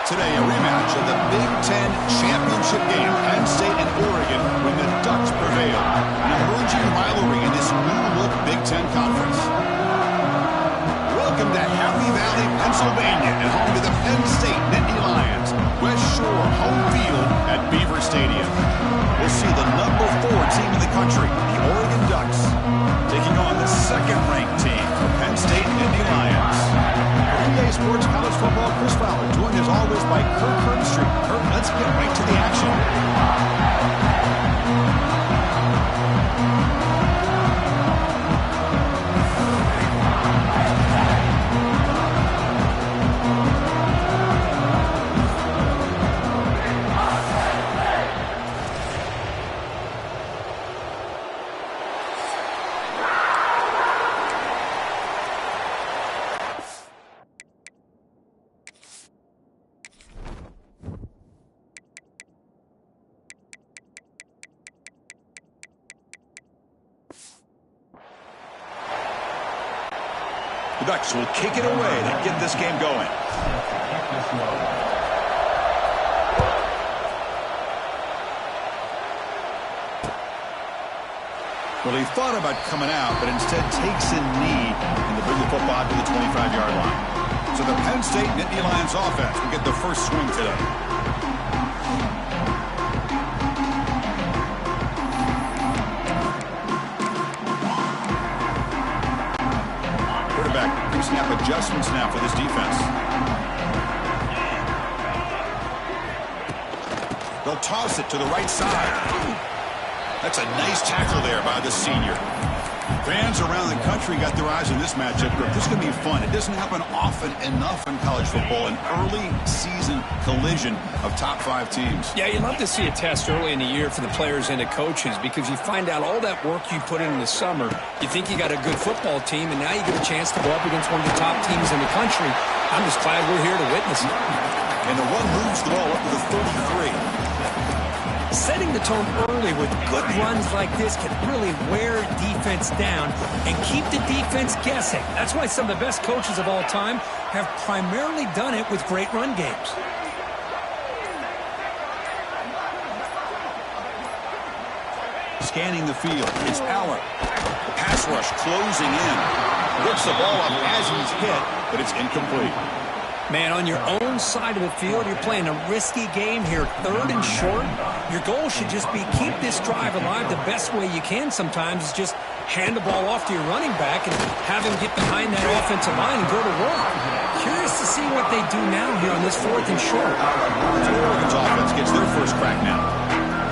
Today, a rematch of the Big Ten championship game. Penn State and Oregon when the Ducks prevail. An emerging rivalry in this new-look Big Ten conference. Welcome to Happy Valley, Pennsylvania, and home to the Penn State Nittany Lions. West Shore home field at Beaver Stadium. We'll see the number 4 team in the country, the Oregon Ducks, taking on the second-ranked team, the Penn State Nittany Lions. NBA Sports College Football, Chris Fowler, joined as always by Kirk Herbstreit. Kirk, let's get right to the action. The Ducks will kick it away to get this game going. Well, he thought about coming out, but instead takes a knee and to bring the football to the 25-yard line. So the Penn State Nittany Lions offense will get the first swing today. Snap adjustments now for this defense. They'll toss it to the right side. That's a nice tackle there by the senior. Fans around the country got their eyes on this matchup. This is going to be fun. It doesn't happen often enough in college football, an early season collision of top 5 teams. Yeah, you love to see a test early in the year for the players and the coaches because you find out all that work you put in the summer. You think you got a good football team, and now you get a chance to go up against one of the top teams in the country. I'm just glad we're here to witness it. And the one moves the ball up to the 33. Setting the tone early with good runs like this can really wear defense down and keep the defense guessing. That's why some of the best coaches of all time have primarily done it with great run games. Scanning the field, it's Allen. The pass rush closing in. Looks the ball up as he's hit, but it's incomplete. Man, on your own side of the field, you're playing a risky game here, 3rd and short. Your goal should just be keep this drive alive the best way you can sometimes is just hand the ball off to your running back and have him get behind that offensive line and go to work. Curious to see what they do now here on this 4th and short. So Oregon's offense gets their first crack now.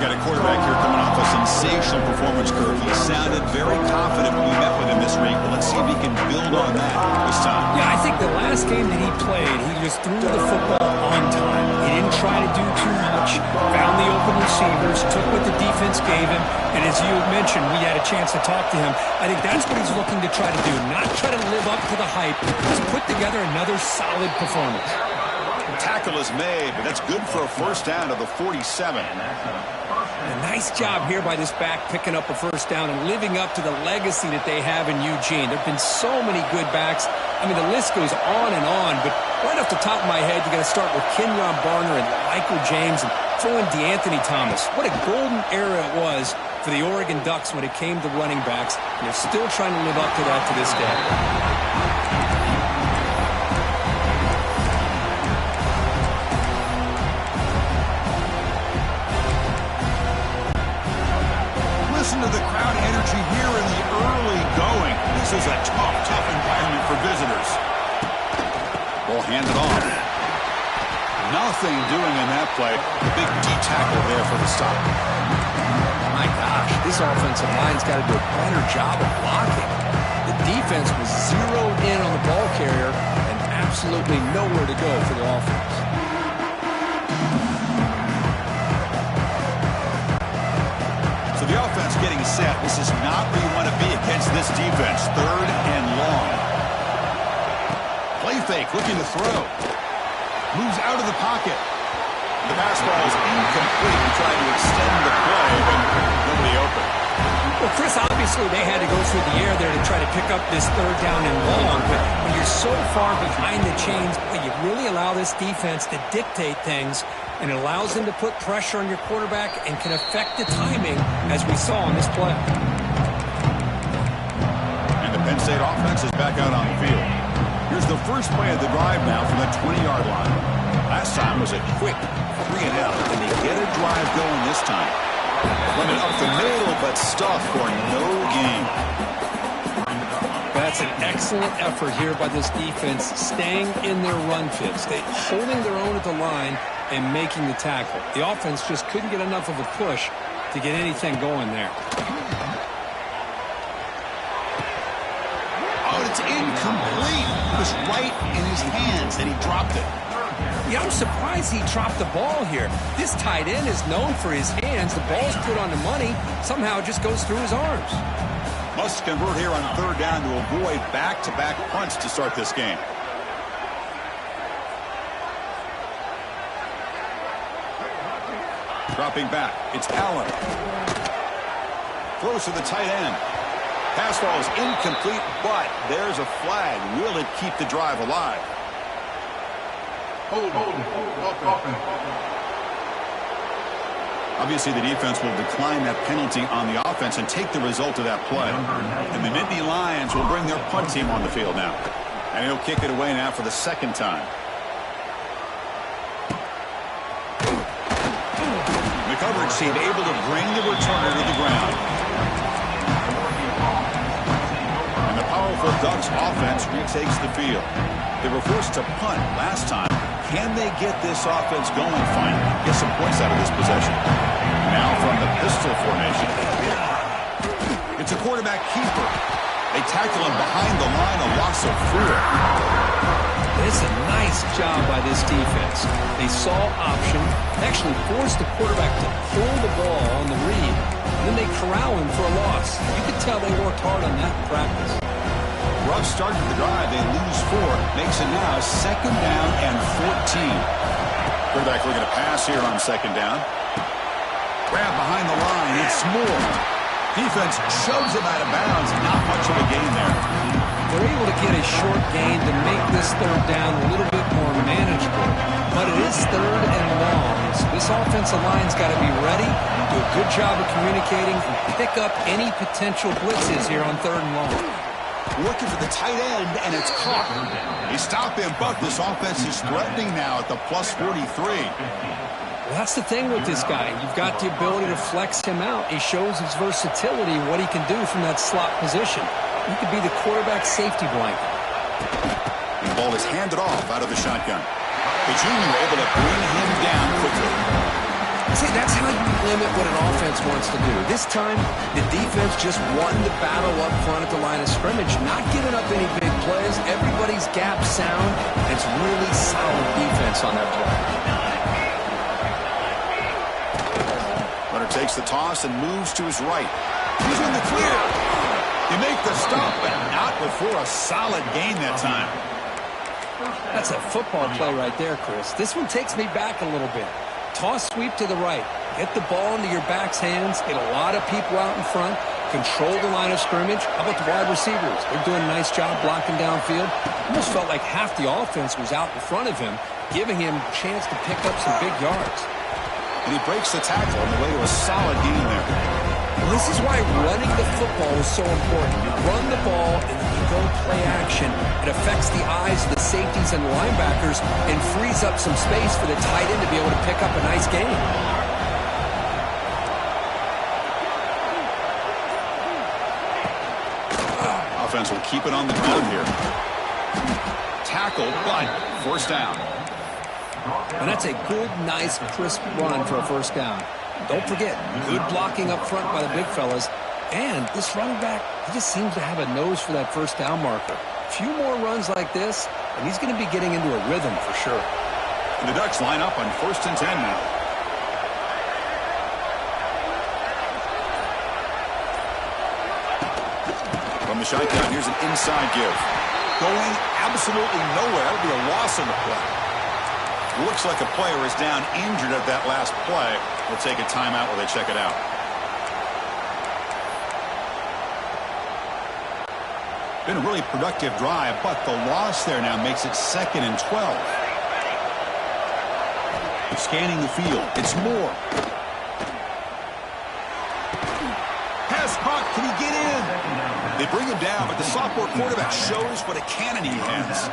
Got a quarterback here coming off a sensational performance curve. He sounded very confident when we met with him this week. But let's see if he can build on that this time. Yeah, I think the last game that he played, he just threw the football on time. He didn't try to do too much. Found the open receivers, took what the defense gave him. And as you mentioned, we had a chance to talk to him. I think that's what he's looking to try to do. Not try to live up to the hype. Just put together another solid performance. The tackle is made, but that's good for a first down to the 47. A nice job here by this back picking up a first down and living up to the legacy that they have in Eugene. There have been so many good backs. I mean, the list goes on and on, but right off the top of my head, you got to start with Kenyon Barner and Michael James and throw in DeAnthony Thomas. What a golden era it was for the Oregon Ducks when it came to running backs. And they're still trying to live up to that to this day. Listen to the crowd energy here in the early going. This is a tough environment for visitors. Ball handed off. Nothing doing in that play. Big D tackle there for the stop. My gosh, this offensive line's got to do a better job of blocking. The defense was zeroed in on the ball carrier and absolutely nowhere to go for the offense. The offense getting set. This is not where you want to be against this defense. 3rd and long. Play fake, looking to throw. Moves out of the pocket. The pass ball is incomplete. Trying to extend the play, but nobody open. Well, Chris, obviously they had to go through the air there to try to pick up this third down and long, but when you're so far behind the chains, you really allow this defense to dictate things, and it allows them to put pressure on your quarterback and can affect the timing, as we saw on this play. And the Penn State offense is back out on the field. Here's the first play of the drive now from the 20-yard line. Last time was a quick 3 and out, and they get a drive going this time. Running up the middle, but stuffed for no gain. That's an excellent effort here by this defense, staying in their run fits. They holding their own at the line and making the tackle. The offense just couldn't get enough of a push to get anything going there. Oh, it's incomplete. It was right in his hands, and he dropped it. Yeah, I'm surprised he dropped the ball here. This tight end is known for his hands. The ball's put on the money. Somehow it just goes through his arms. Must convert here on third down to avoid back-to-back punts to start this game. Dropping back, it's Allen. Throws to the tight end. Pass ball is incomplete, but there's a flag. Will it keep the drive alive? Obviously, the defense will decline that penalty on the offense and take the result of that play. And the Nittany Lions will bring their punt team on the field now. And he'll kick it away now for the second time. The coverage team able to bring the returner to the ground. And the powerful Ducks offense retakes the field. They were forced to punt last time. Can they get this offense going finally? Get some points out of this possession. Now from the pistol formation. It's a quarterback keeper. They tackle him behind the line, a loss of 4. It's a nice job by this defense. They saw option, actually forced the quarterback to pull the ball on the read, and then they corral him for a loss. You could tell they worked hard on that in practice. Rough start to the drive. They lose 4. Makes it now second down and 14. Quarterback looking to pass here on second down. Grab behind the line. It's Moore. Defense shoves him out of bounds. Not much of a gain there. They're able to get a short gain to make this third down a little bit more manageable. But it is third and long. So this offensive line's got to be ready, do a good job of communicating, and pick up any potential blitzes here on third and long. Looking for the tight end, and it's caught. He stopped him, but this offense is threatening now at the plus 43. Well, that's the thing with this guy. You've got the ability to flex him out. He shows his versatility, what he can do from that slot position. He could be the quarterback safety blanket. And the ball is handed off out of the shotgun. The junior able to bring him down quickly. See, that's how you limit what an offense wants to do. This time, the defense just won the battle up front at the line of scrimmage, not giving up any big plays. Everybody's gap sound, and it's really solid defense on that play. Runner takes the toss and moves to his right. He's in the clear. You make the stop, but not before a solid gain that time. That's a football play right there, Chris. This one takes me back a little bit. Toss sweep to the right. Get the ball into your back's hands. Get a lot of people out in front. Control the line of scrimmage. How about the wide receivers? They're doing a nice job blocking downfield. Almost felt like half the offense was out in front of him, giving him a chance to pick up some big yards. And he breaks the tackle on the way to a solid gain there. Well, this is why running the football is so important. You run the ball and then you go play action. It affects the eyes of the safeties and the linebackers and frees up some space for the tight end to be able to pick up a nice gain. Offense will keep it on the ground here. Tackle, but first down. And that's a good, nice, crisp run for a first down. Don't forget, good blocking up front by the big fellas. And this running back, he just seems to have a nose for that first down marker. A few more runs like this, and he's going to be getting into a rhythm for sure. And the Ducks line up on 1st and 10 now. From the shotgun, here's an inside give. Going absolutely nowhere. That would be a loss on the play. Looks like a player is down injured at that last play. We'll take a timeout while they check it out. Been a really productive drive, but the loss there now makes it 2nd and 12. Scanning the field. It's Moore. Pass caught. Can he get in? They bring him down, but the sophomore quarterback shows what a cannon he has.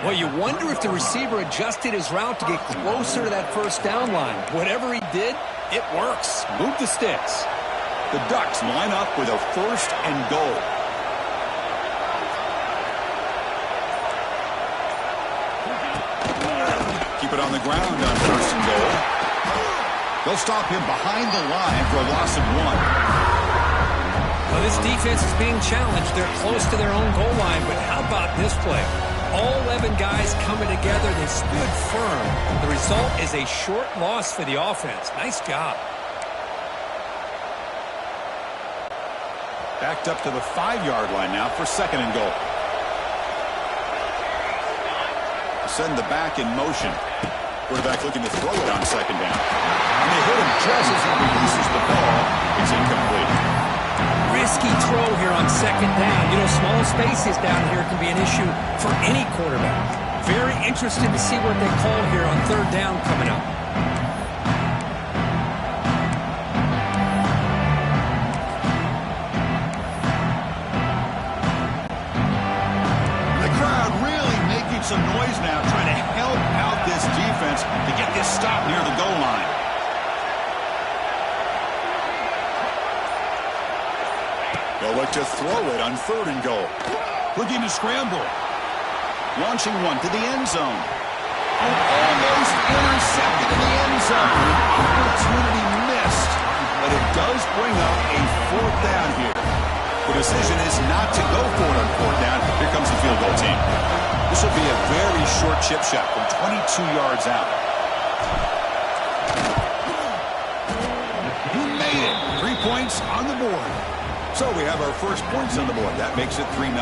Well, you wonder if the receiver adjusted his route to get closer to that first down line. Whatever he did, it works. Move the sticks. The Ducks line up with a 1st and goal. Keep it on the ground on 1st and goal. They'll stop him behind the line for a loss of 1. Well, this defense is being challenged. They're close to their own goal line, but how about this play? All 11 guys coming together. They stood firm. The result is a short loss for the offense. Nice job. Backed up to the 5-yard line now for 2nd and goal. Send the back in motion. Quarterback looking to throw it on 2nd down. And they hit him just as he releases the ball. It's incomplete. Risky throw here on 2nd down. You know, small spaces down here can be an issue for any quarterback. Very interested to see what they call here on 3rd down coming up. The crowd really making some noise now, trying to help out this defense to get this stop near the goal line. They'll look to throw it on 3rd and goal. Looking to scramble. Launching one to the end zone. Almost intercepted in the end zone. Opportunity missed. But it does bring up a 4th down here. The decision is not to go for it on 4th down. Here comes the field goal team. This will be a very short chip shot from 22 yards out. He made it. 3 points on the board. So we have our first points on the board. That makes it 3-0.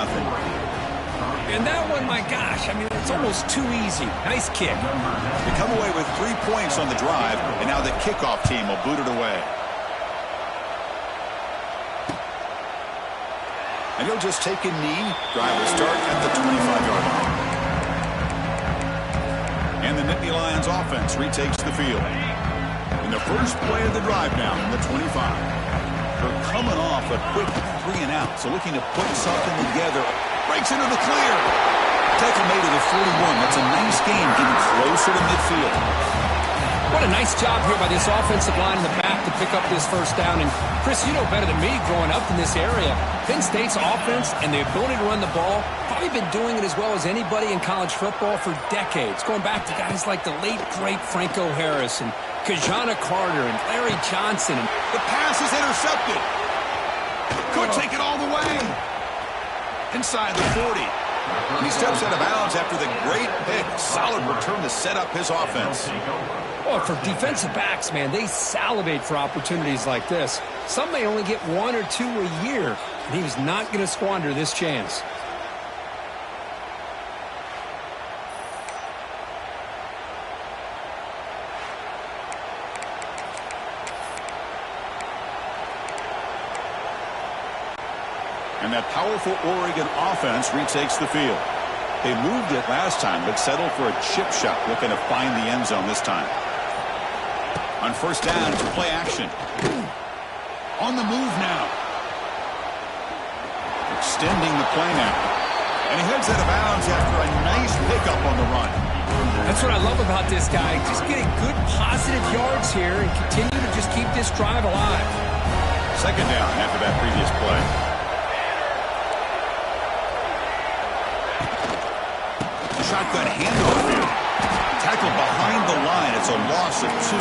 And that one, my gosh, I mean, it's almost too easy. Nice kick. They come away with 3 points on the drive, and now the kickoff team will boot it away. And he'll just take a knee. Drive will start at the 25-yard line. And the Nittany Lions offense retakes the field. In the first play of the drive now in the 25. They're coming off a quick 3 and out, so looking to put something together. Breaks into the clear. Tackle made to the 41. That's a nice game, getting closer to midfield. What a nice job here by this offensive line in the back to pick up this 1st down. And, Chris, you know better than me growing up in this area. Penn State's offense and the ability to run the ball, probably been doing it as well as anybody in college football for decades. Going back to guys like the late, great Franco Harris and Kajana Carter and Larry Johnson. And the pass is intercepted. Could take it all the way. Inside the 40. And he steps out of bounds after the great pick. Solid return to set up his offense. Well, for defensive backs, man, they salivate for opportunities like this. Some may only get 1 or 2 a year, and he was not going to squander this chance. And that powerful Oregon offense retakes the field. They moved it last time, but settled for a chip shot, looking to find the end zone this time. On 1st down, it's play action. On the move now. Extending the play now. And he heads out of bounds after a nice pickup on the run. That's what I love about this guy. Just getting good positive yards here and continue to just keep this drive alive. 2nd down after that previous play. Shotgun handoff here. Tackled behind the line. It's a loss of 2.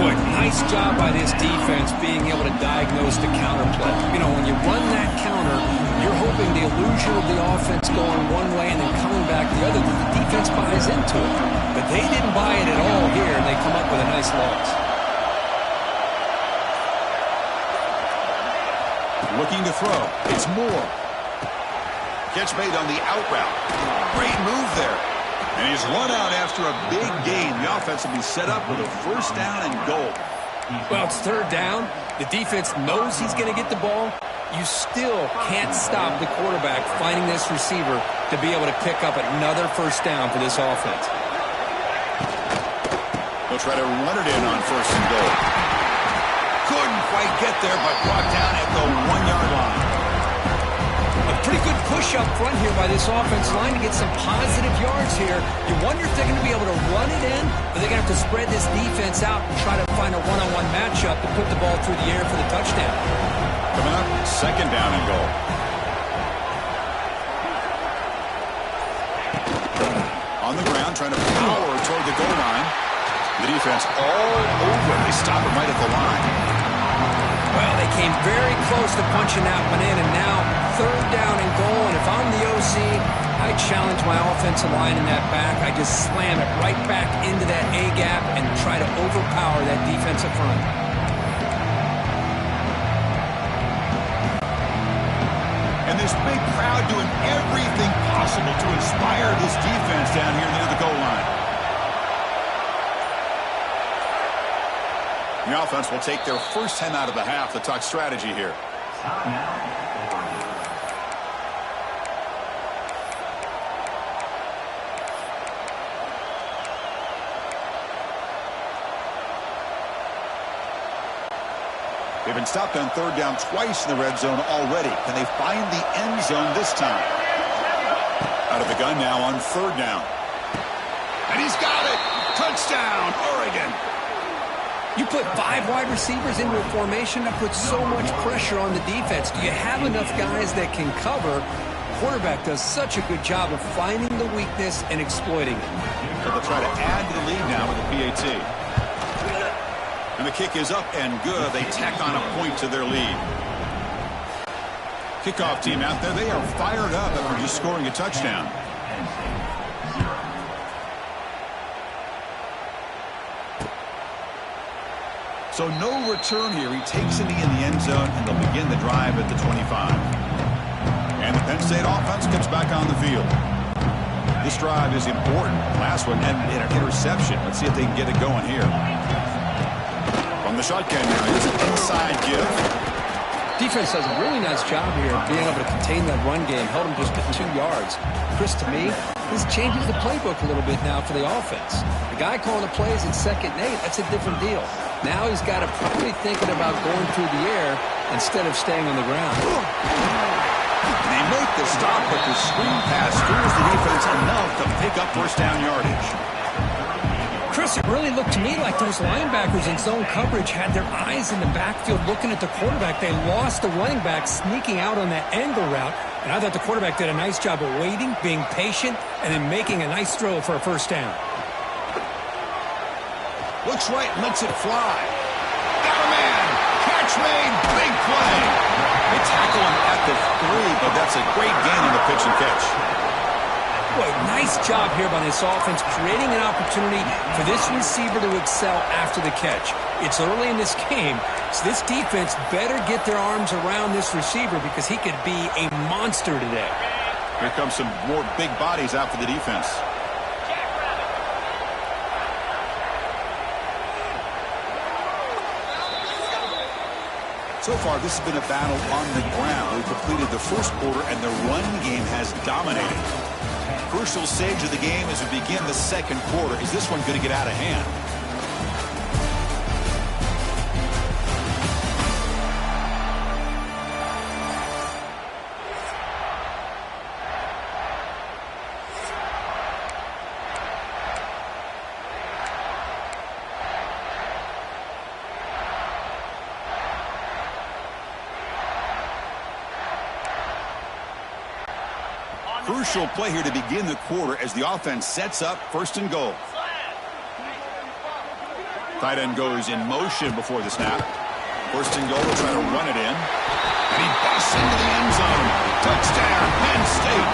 Boy, nice job by this defense being able to diagnose the counter play. You know, when you run that counter, you're hoping the illusion of the offense going one way and then coming back the other. The defense buys into it. But they didn't buy it at all here, and they come up with a nice loss. Looking to throw. It's Moore. Catch made on the out route. Great move there. And he's run out after a big gain. The offense will be set up with a 1st down and goal. Well, it's 3rd down. The defense knows he's going to get the ball. you still can't stop the quarterback finding this receiver to be able to pick up another first down for this offense. They'll try to run it in on 1st and goal. Couldn't quite get there, but brought down at the 1-yard line. A pretty good push up front here by this offense line to get some positive yards here. You wonder if they're going to be able to run it in, or they're going to have to spread this defense out and try to find a one-on-one matchup to put the ball through the air for the touchdown. Coming up, 2nd down and goal. On the ground, trying to power toward the goal line. The defense all over. They stop it right at the line. Well, they came very close to punching that one in, and now 3rd down and goal. And if I'm the OC, I challenge my offensive line in that back. I just slam it right back into that A-gap and try to overpower that defensive front. And this big crowd doing everything possible to inspire this defense down here near the goal line. The offense will take their first 10 out of the half to talk strategy here. They've been stopped on 3rd down twice in the red zone already. Can they find the end zone this time? Out of the gun now on 3rd down. And he's got it! Touchdown, Oregon! You put 5 wide receivers into a formation, that puts so much pressure on the defense. Do you have enough guys that can cover? Quarterback does such a good job of finding the weakness and exploiting it. So they'll try to add to the lead now with the PAT. And the kick is up and good. They tack on a point to their lead. Kickoff team out there, they are fired up after just scoring a touchdown. So no return here. He takes it in the end zone, and they'll begin the drive at the 25. And the Penn State offense gets back on the field. This drive is important. Last one ended in an interception. Let's see if they can get it going here. From the shotgun now, here's an inside give. Defense does a really nice job here of being able to contain that run game. Held him just at 2 yards. Chris, to me, this changes the playbook a little bit now for the offense. The guy calling the plays at 2nd and 8, that's a different deal. Now he's got to probably thinking about going through the air instead of staying on the ground. They make the stop, but the screen pass screws the defense enough to pick up first down yardage. Chris, it really looked to me like those linebackers in zone coverage had their eyes in the backfield looking at the quarterback. They lost the running back sneaking out on that angle route, and I thought the quarterback did a nice job of waiting, being patient, and then making a nice throw for a first down. Looks right, lets it fly. Got a man. Catch made. Big play. They tackle him at the 3, but that's a great gain on the pitch and catch. Boy, nice job here by this offense, creating an opportunity for this receiver to excel after the catch. It's early in this game, so this defense better get their arms around this receiver because he could be a monster today. Here comes some more big bodies out for the defense. So far, this has been a battle on the ground. We've completed the first quarter, and the run game has dominated. Crucial stage of the game as we begin the second quarter. Is this one going to get out of hand? Crucial play here to begin the quarter as the offense sets up 1st and goal. Tight end goes in motion before the snap. 1st and goal, will try to run it in. And he busts into the end zone. Touchdown, Penn State.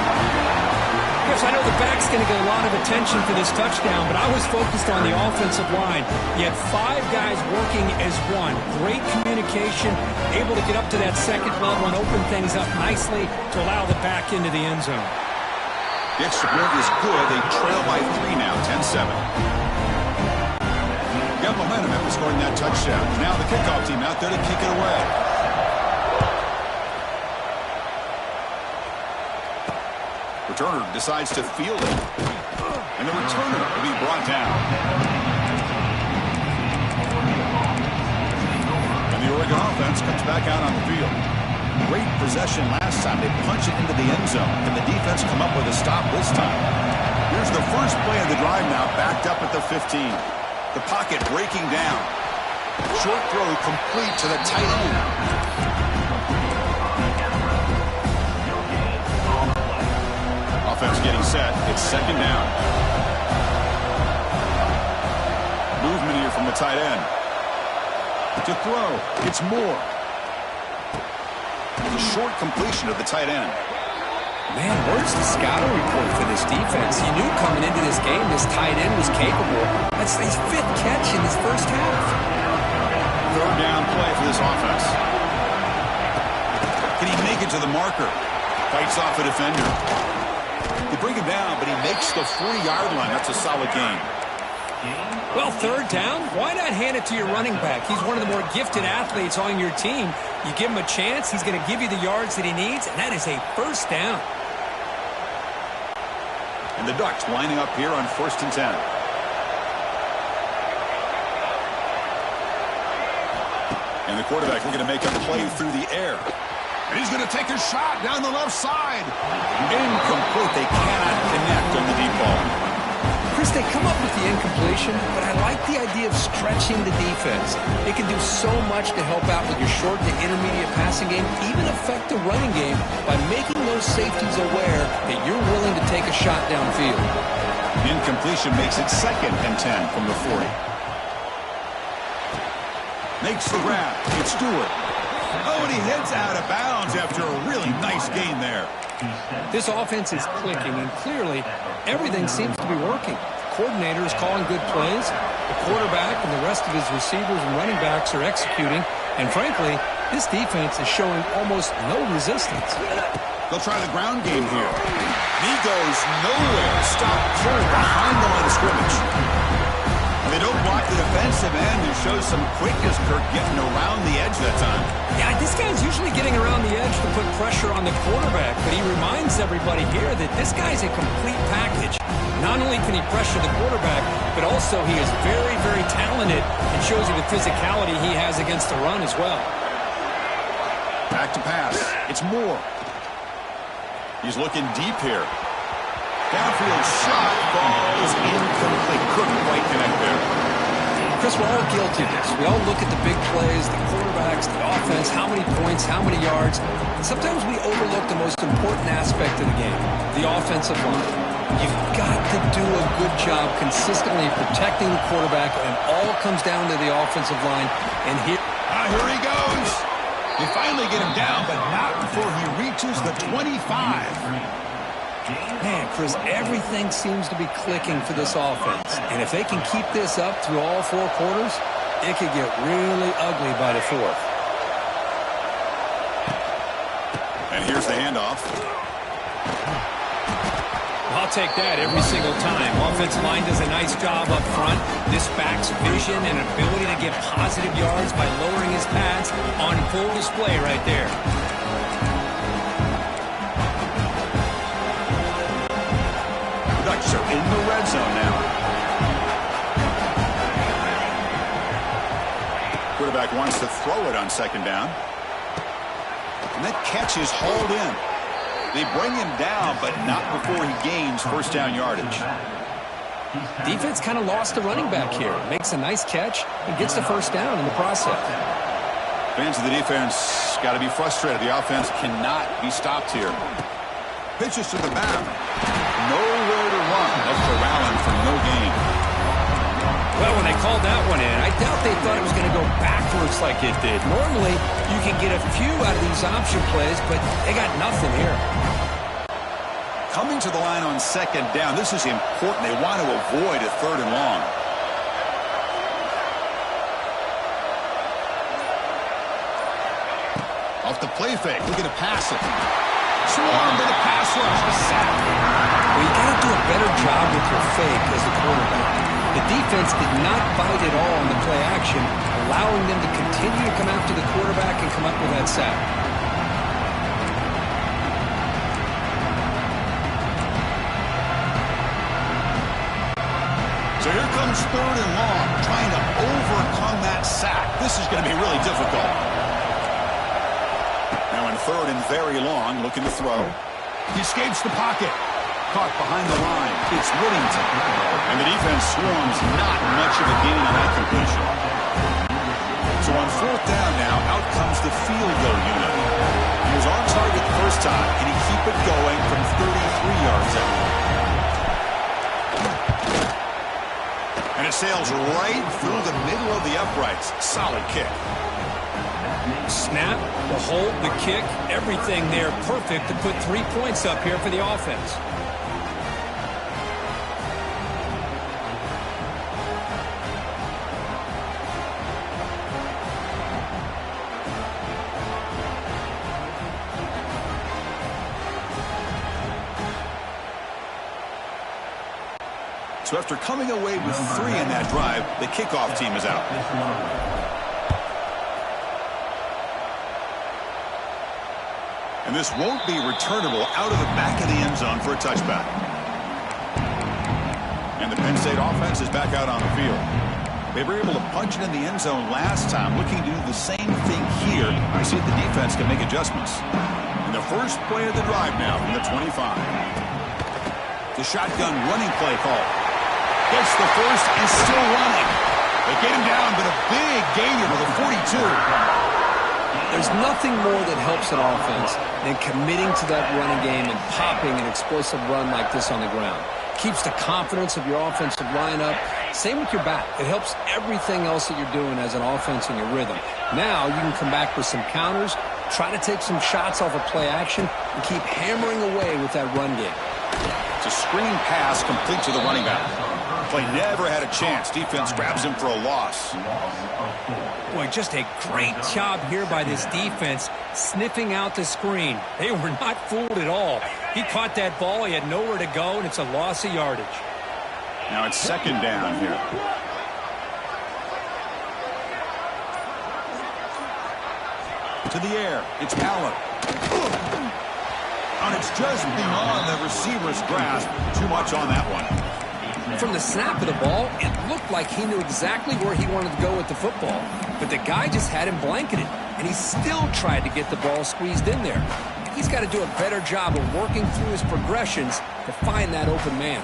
Chris, I know the back's going to get a lot of attention for this touchdown, but I was focused on the offensive line. You had 5 guys working as one. Great communication, able to get up to that second level and open things up nicely to allow the back into the end zone. The extra point is good. They trail by 3 now, 10-7. Got momentum after scoring that touchdown. Now the kickoff team out there to kick it away. returner decides to field it. And the returner will be brought down. And the Oregon offense comes back out on the field. Great possession last time. They punch it into the end zone. Can the defense come up with a stop this time? Here's the first play of the drive now, backed up at the 15. The pocket breaking down. Short throw complete to the tight end. Offense getting set. It's second down. Movement here from the tight end. To throw. It's Moore. A short completion of the tight end. Man, where's the scouting report for this defense? You knew coming into this game this tight end was capable. That's his 5th catch in this first half. Third down play for this offense. Can he make it to the marker? Fights off a defender. They bring him down, but he makes the 40-yard line. That's a solid gain. Well, third down, why not hand it to your running back? He's one of the more gifted athletes on your team. You give him a chance, he's going to give you the yards that he needs, and that is a first down. And the Ducks lining up here on 1st and 10. And the quarterback looking to make a play through the air. And he's going to take a shot down the left side. Incomplete. They cannot connect on the deep ball. Chris, they come up with the incompletion, but I like the idea of stretching the defense. It can do so much to help out with your short to intermediate passing game, even affect the running game by making those safeties aware that you're willing to take a shot downfield. Incompletion makes it 2nd and 10 from the 40. Makes the grab. It's Stewart. Oh, and he heads out of bounds after a really nice gain there. This offense is clicking, and clearly everything seems to be working. The coordinator is calling good plays. The quarterback and the rest of his receivers and running backs are executing. And frankly, this defense is showing almost no resistance. They'll try the ground game here. He goes nowhere. Stop cold behind the line of scrimmage. And they don't block the defensive end, who shows some quickness, Kirk, getting around the edge that time. Yeah, this guy's usually getting around the edge to put pressure on the quarterback, but he reminds everybody here that this guy's a complete package. Not only can he pressure the quarterback, but also he is very, very talented and shows you the physicality he has against the run as well. Back to pass. It's Moore. He's looking deep here. Downfield shot. Ball is incomplete. Couldn't quite connect there. Chris, we're all guilty of this. We all look at the big plays, the quarterbacks, the offense, how many points, how many yards. And sometimes we overlook the most important aspect of the game, the offensive line. You've got to do a good job consistently protecting the quarterback, and it all comes down to the offensive line. And here he goes. They finally get him down, but not before he reaches the 25. Man, Chris, everything seems to be clicking for this offense. And if they can keep this up through all 4 quarters, it could get really ugly by the 4th. And here's the handoff. I'll take that every single time. Offensive line does a nice job up front. This back's vision and ability to get positive yards by lowering his pads on full display right there. Ducks are in the red zone now. Quarterback wants to throw it on 2nd down. And that catch is hauled in. They bring him down, but not before he gains 1st down yardage. Defense kind of lost the running back here. Makes a nice catch and gets the 1st down in the process. Fans of the defense got to be frustrated. The offense cannot be stopped here. Pitches to the back. Nowhere to run. That's corralling for no gain. Well, when they called that one in, I doubt they thought it was going to go backwards like it did. Normally, you can get a few out of these option plays, but they got nothing here. Coming to the line on 2nd down, this is important. They want to avoid a 3rd and long. Off the play fake, looking to pass it. Swarm to the pass rush, the sack. Well, you got to do a better job with your fake as the quarterback. The defense did not bite at all on the play action, allowing them to continue to come after the quarterback and come up with that sack. So here comes 3rd and long, trying to overcome that sack. This is going to be really difficult. Now in 3rd and very long, looking to throw. He escapes the pocket. Caught behind the line. It's Whittington. And the defense swarms, not much of a gain on that completion. So on 4th down now, out comes the field goal unit. He was on target the first time. Can he keep it going from 33 yards out? And it sails right through the middle of the uprights. Solid kick. Snap, the hold, the kick, everything there perfect to put 3 points up here for the offense. So after coming away with 3 in that drive, the kickoff team is out. And this won't be returnable out of the back of the end zone for a touchback. And the Penn State offense is back out on the field. They were able to punch it in the end zone last time, looking to do the same thing here. I see if the defense can make adjustments. And the first play of the drive now from the 25. The shotgun running play call. Gets the first and still running. They get him down, but a big gainer to the 42. There's nothing more that helps an offense than committing to that running game and popping an explosive run like this on the ground. Keeps the confidence of your offensive lineup. Same with your back. It helps everything else that you're doing as an offense in your rhythm. Now you can come back with some counters, try to take some shots off of play action, and keep hammering away with that run game. It's a screen pass complete to the running back. Play never had a chance. Defense grabs him for a loss. Boy, just a great job here by this defense, sniffing out the screen. They were not fooled at all. He caught that ball. He had nowhere to go, and it's a loss of yardage. Now it's 2nd down here. To the air. It's Allen. And it's just beyond the receiver's grasp. Too much on that one. From the snap of the ball, it looked like he knew exactly where he wanted to go with the football. But the guy just had him blanketed, and he still tried to get the ball squeezed in there. He's got to do a better job of working through his progressions to find that open man.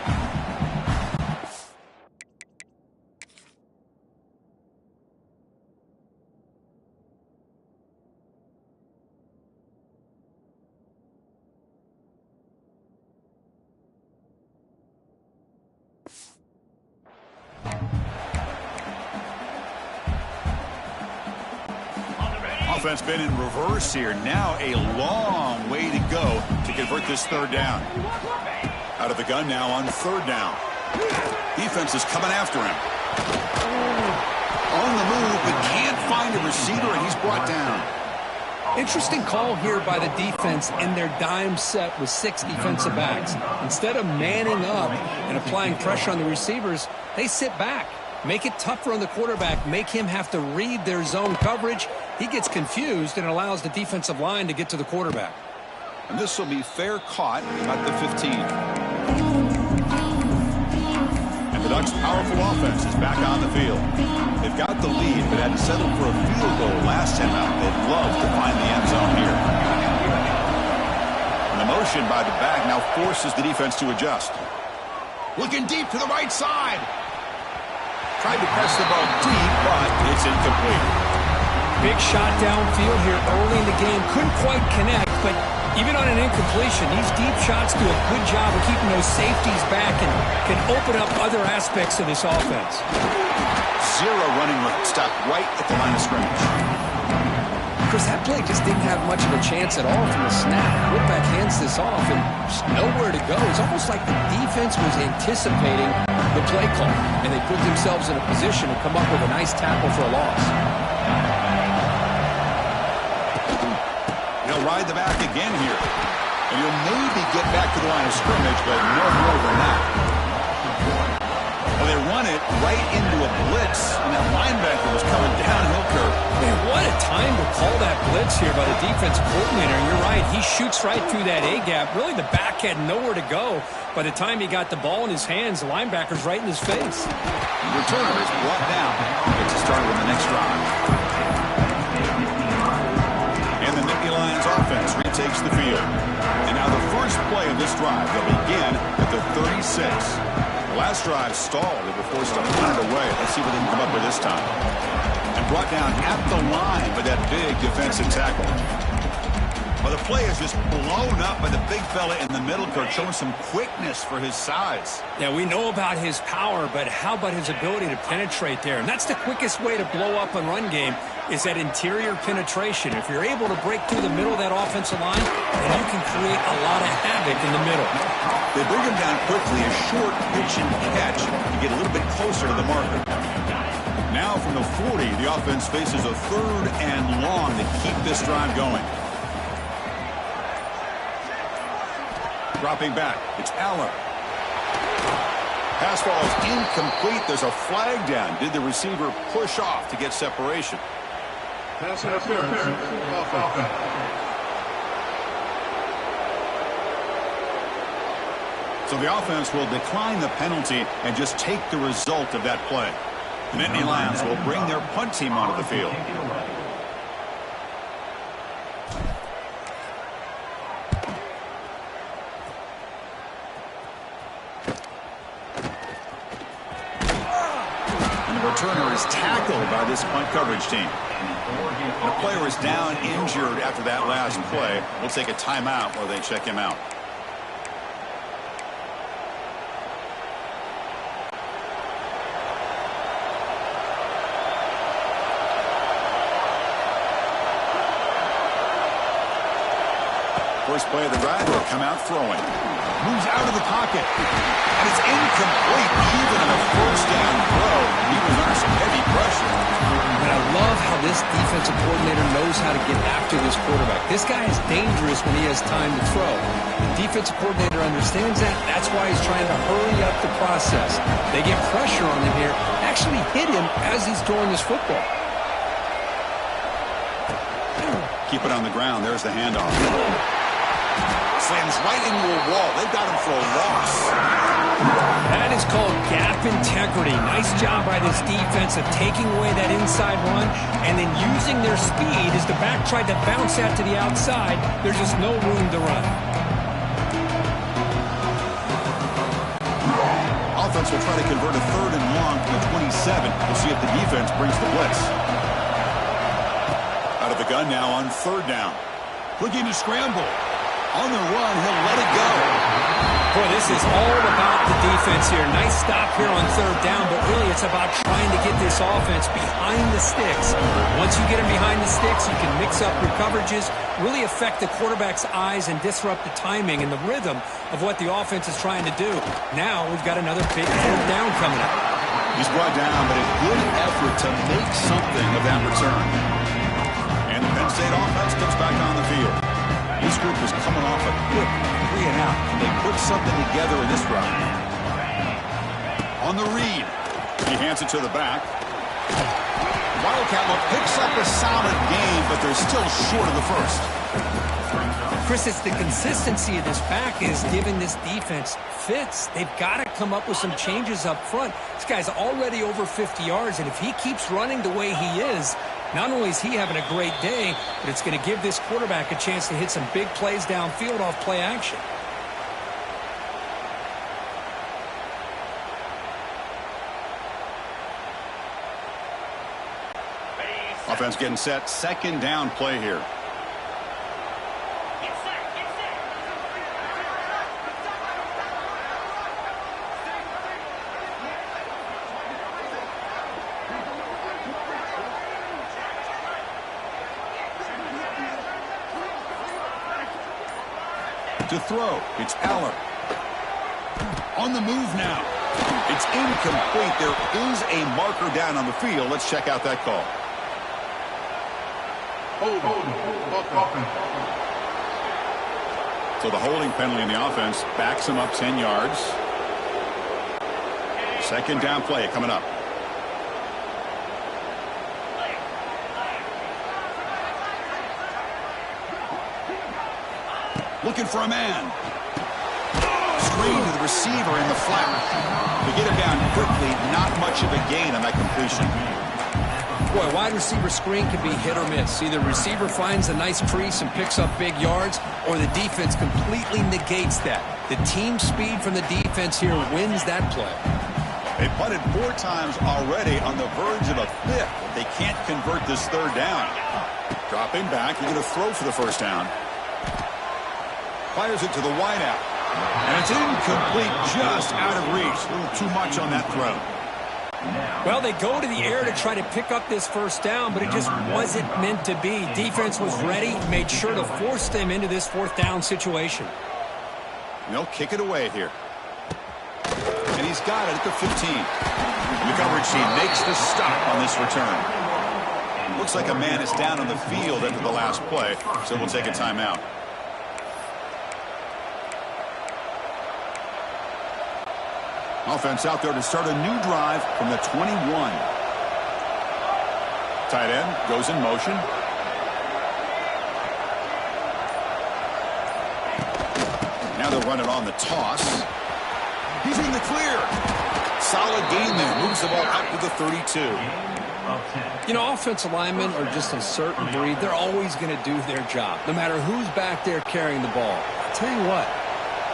Offense been in reverse here. Now a long way to go to convert this 3rd down. Out of the gun now on 3rd down. Defense is coming after him. On the move, but can't find a receiver, and he's brought down. Interesting call here by the defense in their dime set with 6 defensive backs. Instead of manning up and applying pressure on the receivers, they sit back. Make it tougher on the quarterback. Make him have to read their zone coverage. He gets confused and allows the defensive line to get to the quarterback. And this will be fair caught at the 15. And the Ducks' powerful offense is back on the field. They've got the lead, but had to settle for a field goal last time out. They'd love to find the end zone here. And the motion by the back now forces the defense to adjust. Looking deep to the right side. Tried to press the ball deep, but it's incomplete. Big shot downfield here early in the game. Couldn't quite connect, but even on an incompletion, these deep shots do a good job of keeping those safeties back and can open up other aspects of this offense. 0 running stop right at the line of scrimmage. Chris, that play just didn't have much of a chance at all from the snap. Whitback hands this off and just nowhere to go. It's almost like the defense was anticipating the play call, and they put themselves in a position to come up with a nice tackle for a loss. He'll ride the back again here. And he'll maybe get back to the line of scrimmage, but no more than that. Well, they run it right into a blitz, and that linebacker was coming downhill curve. Man, what a time to call that blitz awareness here by the defensive coordinator. And you're right, he shoots right through that A-gap. Really, the back had nowhere to go. By the time he got the ball in his hands, the linebacker's right in his face. The returner is brought down. Gets it started on the next drive. And the Nittany Lions offense retakes the field. And now the first play of this drive, they'll begin at the 36. The last drive stalled. They were forced to punt it away. Let's see what they can come up with this time. And brought down at the line with that big defensive tackle. Well, the play is just blown up by the big fella in the middle, Kurt, showing some quickness for his size. Yeah, we know about his power, but how about his ability to penetrate there? And that's the quickest way to blow up a run game, is that interior penetration. If you're able to break through the middle of that offensive line, then you can create a lot of havoc in the middle. They bring him down quickly, a short pitch and catch to get a little bit closer to the marker. Now from the 40, the offense faces a 3rd and long to keep this drive going. Dropping back, it's Aller. Pass ball is incomplete. There's a flag down. Did the receiver push off to get separation? Pass interference. Offense. So the offense will decline the penalty and just take the result of that play. The Nittany Lions will bring their punt team onto the field. Returner is tackled by this punt coverage team. And a player is down injured after that last play. We'll take a timeout while they check him out. First play of the drive, will come out throwing. Moves out of the pocket. And it's incomplete even on a first down throw. He was under some heavy pressure. And I love how this defensive coordinator knows how to get after this quarterback. This guy is dangerous when he has time to throw. The defensive coordinator understands that. That's why he's trying to hurry up the process. They get pressure on him here. Actually hit him as he's throwing this football. Keep it on the ground. There's the handoff. Slams right into a wall. They've got him for a loss. That is called gap integrity. Nice job by this defense of taking away that inside run and then using their speed as the back tried to bounce that to the outside. There's just no room to run. Offense will try to convert a 3rd and long from the 27. We'll see if the defense brings the blitz. Out of the gun now on 3rd down. Looking to scramble. On the run, he'll let it go. Boy, this is all about the defense here. Nice stop here on 3rd down, but really it's about trying to get this offense behind the sticks. Once you get them behind the sticks, you can mix up your coverages, really affect the quarterback's eyes and disrupt the timing and the rhythm of what the offense is trying to do. Now we've got another big 4th down coming up. He's brought down, but a good effort to make something of that return. And the Penn State offense comes back on the field. This group is coming off a quick 3 and out. And they put something together in this drive. On the read. He hands it to the back. Wildcat picks up a solid game, but they're still short of the first. Chris, it's the consistency of this back is giving this defense fits. They've got to come up with some changes up front. This guy's already over 50 yards, and if he keeps running the way he is, not only is he having a great day, but it's going to give this quarterback a chance to hit some big plays downfield off play action. Offense getting set. 2nd down play here. To throw, it's Aller. On the move now. It's incomplete. There is a marker down on the field. Let's check out that call. So the holding penalty in the offense backs him up 10 yards. 2nd down play coming up. Looking for a man. Screen to the receiver in the flat. To get him down quickly, not much of a gain on that completion. Boy, wide receiver screen can be hit or miss. Either receiver finds a nice crease and picks up big yards, or the defense completely negates that. The team speed from the defense here wins that play. They punted 4 times already, on the verge of a 5th. But they can't convert this 3rd down. Dropping back, he's going to throw for the 1st down. Fires it to the wideout. And it's incomplete, just out of reach. A little too much on that throw. Well, they go to the air to try to pick up this 1st down, but it just wasn't meant to be. Defense was ready, made sure to force them into this 4th down situation. They'll kick it away here. And he's got it at the 15. The coverage team makes the stop on this return. Looks like a man is down on the field after the last play, so we'll take a timeout. Offense out there to start a new drive from the 21. Tight end goes in motion. Now they'll run it on the toss. He's in the clear. Solid gain there. Moves the ball up to the 32. You know, offensive linemen are just a certain breed. They're always going to do their job, no matter who's back there carrying the ball. I'll tell you what.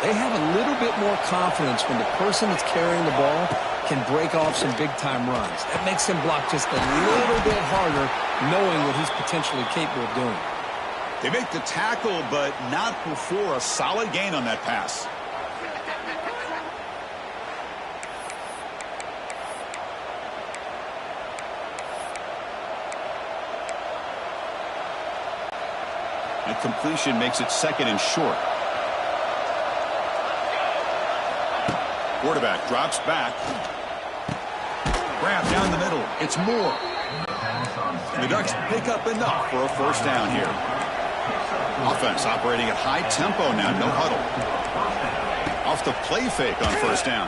They have a little bit more confidence when the person that's carrying the ball can break off some big-time runs. That makes them block just a little bit harder, knowing what he's potentially capable of doing. They make the tackle, but not before a solid gain on that pass. And completion makes it 2nd and short. Quarterback drops back. Grab down the middle. It's Moore. The Ducks pick up enough for a 1st down here. Offense operating at high tempo now. No huddle. Off the play fake on 1st down.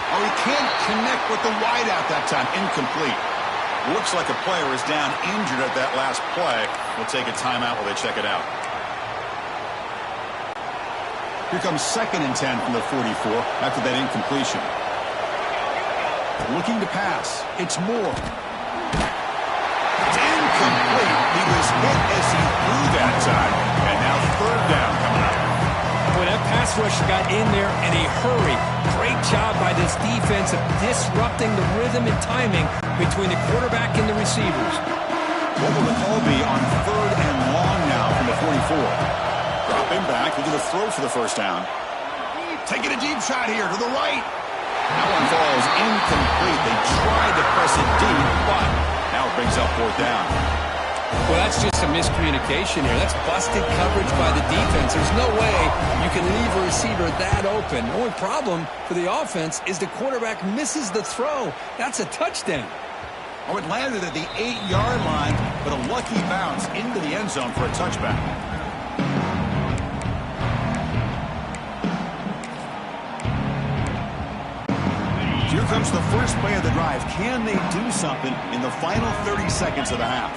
Oh, he can't connect with the wideout that time. Incomplete. Looks like a player is down injured at that last play. We'll take a timeout while they check it out. Here comes 2nd and 10 from the 44 after that incompletion. Looking to pass. It's Moore. It's incomplete. He was hit as he threw that time. And now 3rd down coming up. Boy, that pass rush got in there in a hurry. Great job by this defense of disrupting the rhythm and timing between the quarterback and the receivers. What will the call be on 3rd and long now from the 44? Dropping back, we're going to throw for the 1st down. Taking a deep shot here to the right. That one falls incomplete. They tried to press it deep, but now it brings up 4th down. Well, that's just a miscommunication here. That's busted coverage by the defense. There's no way you can leave a receiver that open. The only problem for the offense is the quarterback misses the throw. That's a touchdown. Oh, it landed at the 8-yard line, but a lucky bounce into the end zone for a touchback. Here comes the first play of the drive. Can they do something in the final 30 seconds of the half?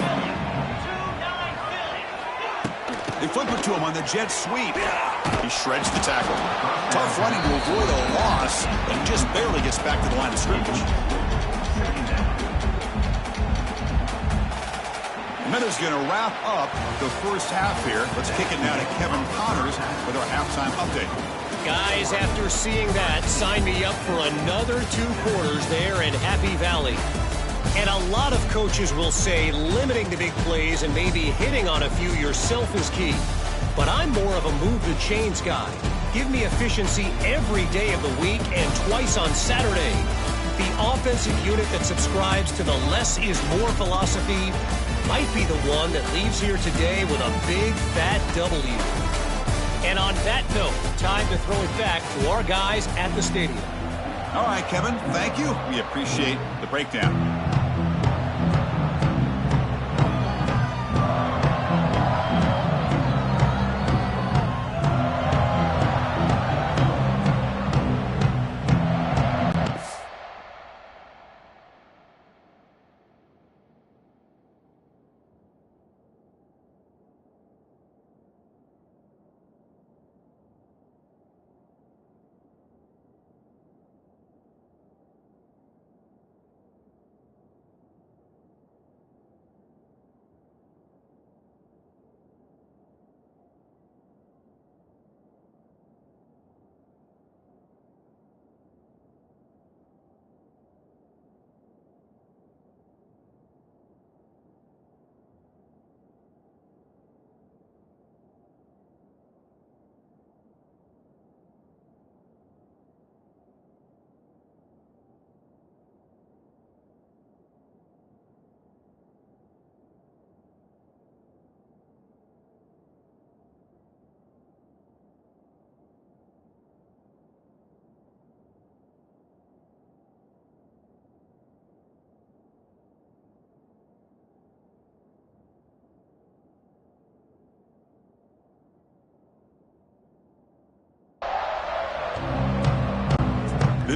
They flip it to him on the jet sweep. He shreds the tackle. Tough running to avoid a loss, but he just barely gets back to the line of scrimmage. And that is going to wrap up the first half here. Let's kick it now to Kevin Connors with our halftime update. Guys, after seeing that, sign me up for another 2 quarters there in Happy Valley. And a lot of coaches will say limiting the big plays and maybe hitting on a few yourself is key. But I'm more of a move the chains guy. Give me efficiency every day of the week and twice on Saturday. The offensive unit that subscribes to the less is more philosophy might be the one that leaves here today with a big fat W. And on that note, time to throw it back to our guys at the stadium. All right, Kevin, thank you. We appreciate the breakdown.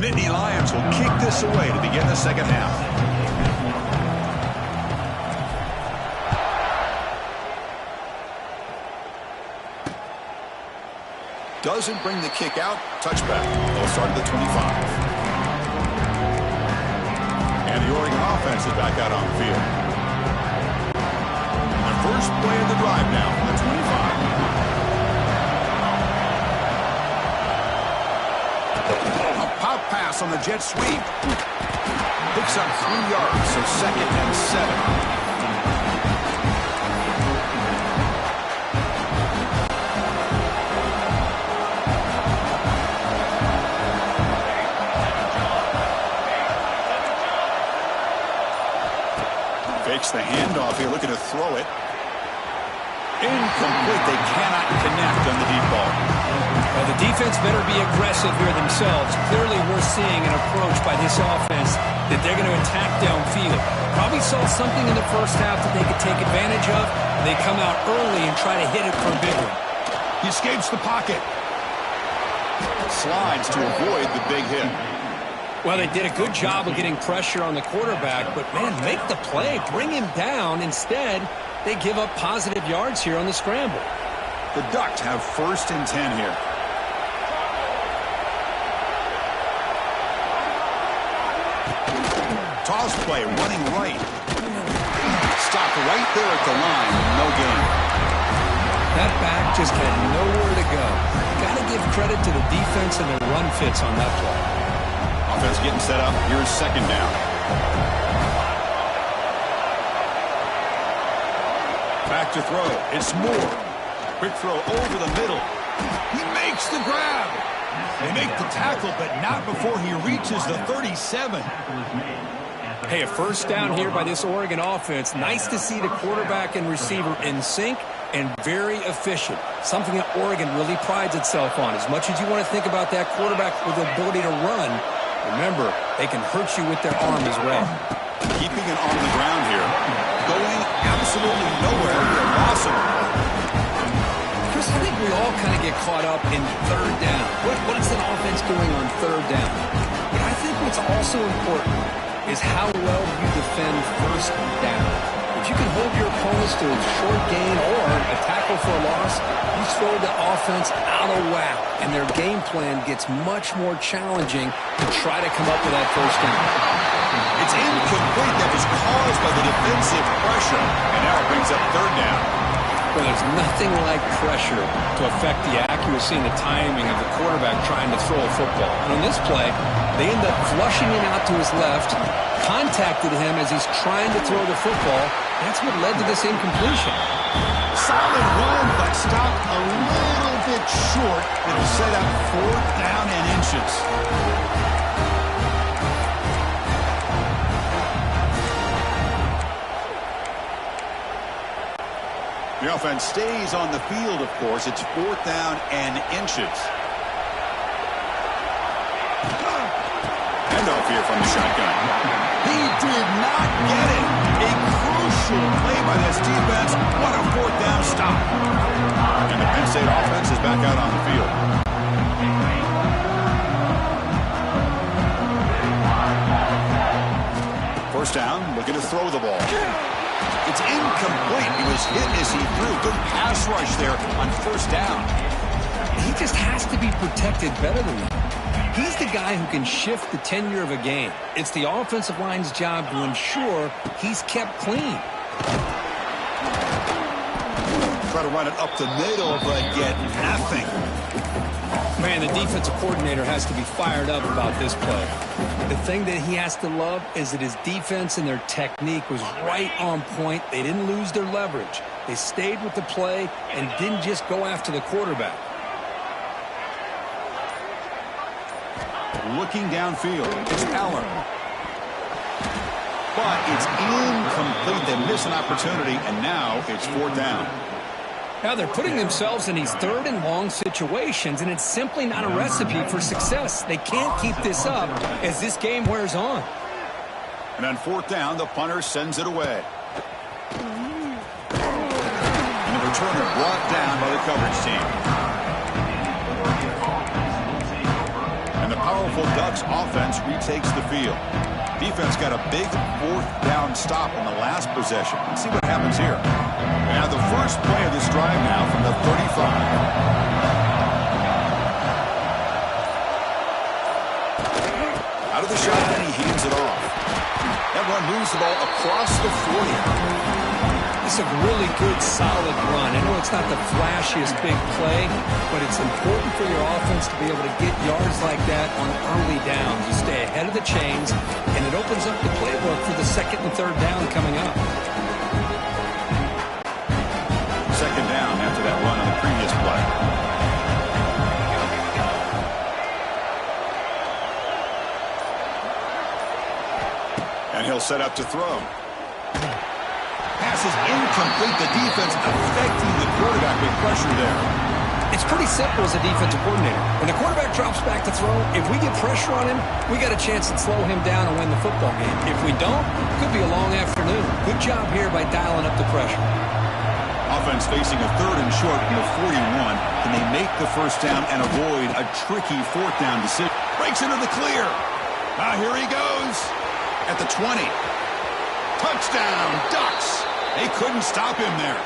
The Nittany Lions will kick this away to begin the second half. Doesn't bring the kick out. Touchback. They'll start at the 25. And the Oregon offense is back out on the field. The first play of the drive now from the 25. A pop pass on the jet sweep. Picks up 3 yards, so 2nd and 7. Fakes the handoff here, looking to throw it. Incomplete. They cannot connect on the deep ball. Well, the defense better be aggressive here themselves. Clearly, we're seeing an approach by this offense that they're going to attack downfield. Probably saw something in the first half that they could take advantage of. They come out early and try to hit it for a big one. He escapes the pocket. Slides to avoid the big hit. Well, they did a good job of getting pressure on the quarterback, but, man, make the play. Bring him down. Instead, they give up positive yards here on the scramble. The Ducks have 1st and 10 here. Toss play, running right. Stopped right there at the line. No gain. That back just had nowhere to go. Got to give credit to the defense and the run fits on that play. Offense getting set up. Here's 2nd down. Back to throw. It's Moore. Quick throw over the middle. He makes the grab. They make the tackle, but not before he reaches the 37. Hey, a 1st down here by this Oregon offense. Nice to see the quarterback and receiver in sync and very efficient. Something that Oregon really prides itself on. As much as you want to think about that quarterback with the ability to run, remember, they can hurt you with their arm as well. Keeping it on the ground here. Going absolutely nowhere with a loss of it. Chris, I think we all kind of get caught up in 3rd down. What is an offense doing on 3rd down? But I think what's also important is how well you defend 1st down. If you can hold your opponents to a short gain or a tackle for a loss, you throw the offense out of whack, and their game plan gets much more challenging to try to come up with that 1st down. It's incomplete. That was caused by the defensive pressure, and now it brings up 3rd down. Well, there's nothing like pressure to affect the accuracy and the timing of the quarterback trying to throw a football. And on this play, they end up flushing him out to his left, contacted him as he's trying to throw the football. That's what led to this incompletion. Solid run, but stopped a little bit short with a set up 4th down and inches. The offense stays on the field, of course. It's 4th down and inches. Handoff here from the shotgun. He did not get it. A crucial play by this defense. What a 4th down stop. And the Penn State offense is back out on the field. First down, looking to throw the ball. It's incomplete. He was hit as he threw. Good pass rush there on 1st down. He just has to be protected better than that. He's the guy who can shift the tenure of a game. It's the offensive line's job to ensure he's kept clean. Try to run it up the middle, but get nothing. Man, the defensive coordinator has to be fired up about this play. The thing that he has to love is that his defense and their technique was right on point. They didn't lose their leverage. They stayed with the play and didn't just go after the quarterback. Looking downfield, it's Aller. But it's incomplete. They miss an opportunity, and now it's 4th down. Now they're putting themselves in these 3rd and long situations, and it's simply not a recipe for success. They can't keep this up as this game wears on. And on 4th down, the punter sends it away. And the returner brought down by the coverage team. And the powerful Ducks offense retakes the field. Defense got a big fourth down stop in the last possession. Let's see what happens here. Now the first play of this drive now from the 35. Out of the shotgun, he hands it off. That run moves the ball across the 40. It's a really good, solid run. I know it's not the flashiest big play, but it's important for your offense to be able to get yards like that on early downs. You stay ahead of the chains, and it opens up the playbook for the second and third down coming up. Second down after that run on the previous play. And he'll set up to throw. Pass is incomplete. The defense affecting the quarterback with pressure there. It's pretty simple as a defensive coordinator. When the quarterback drops back to throw, if we get pressure on him, we got a chance to slow him down and win the football game. If we don't, it could be a long afternoon. Good job here by dialing up the pressure. Offense facing a third and short from the 41. Can they make the first down and avoid a tricky fourth down decision? Breaks into the clear. Here he goes. At the 20. Touchdown, Ducks. They couldn't stop him there.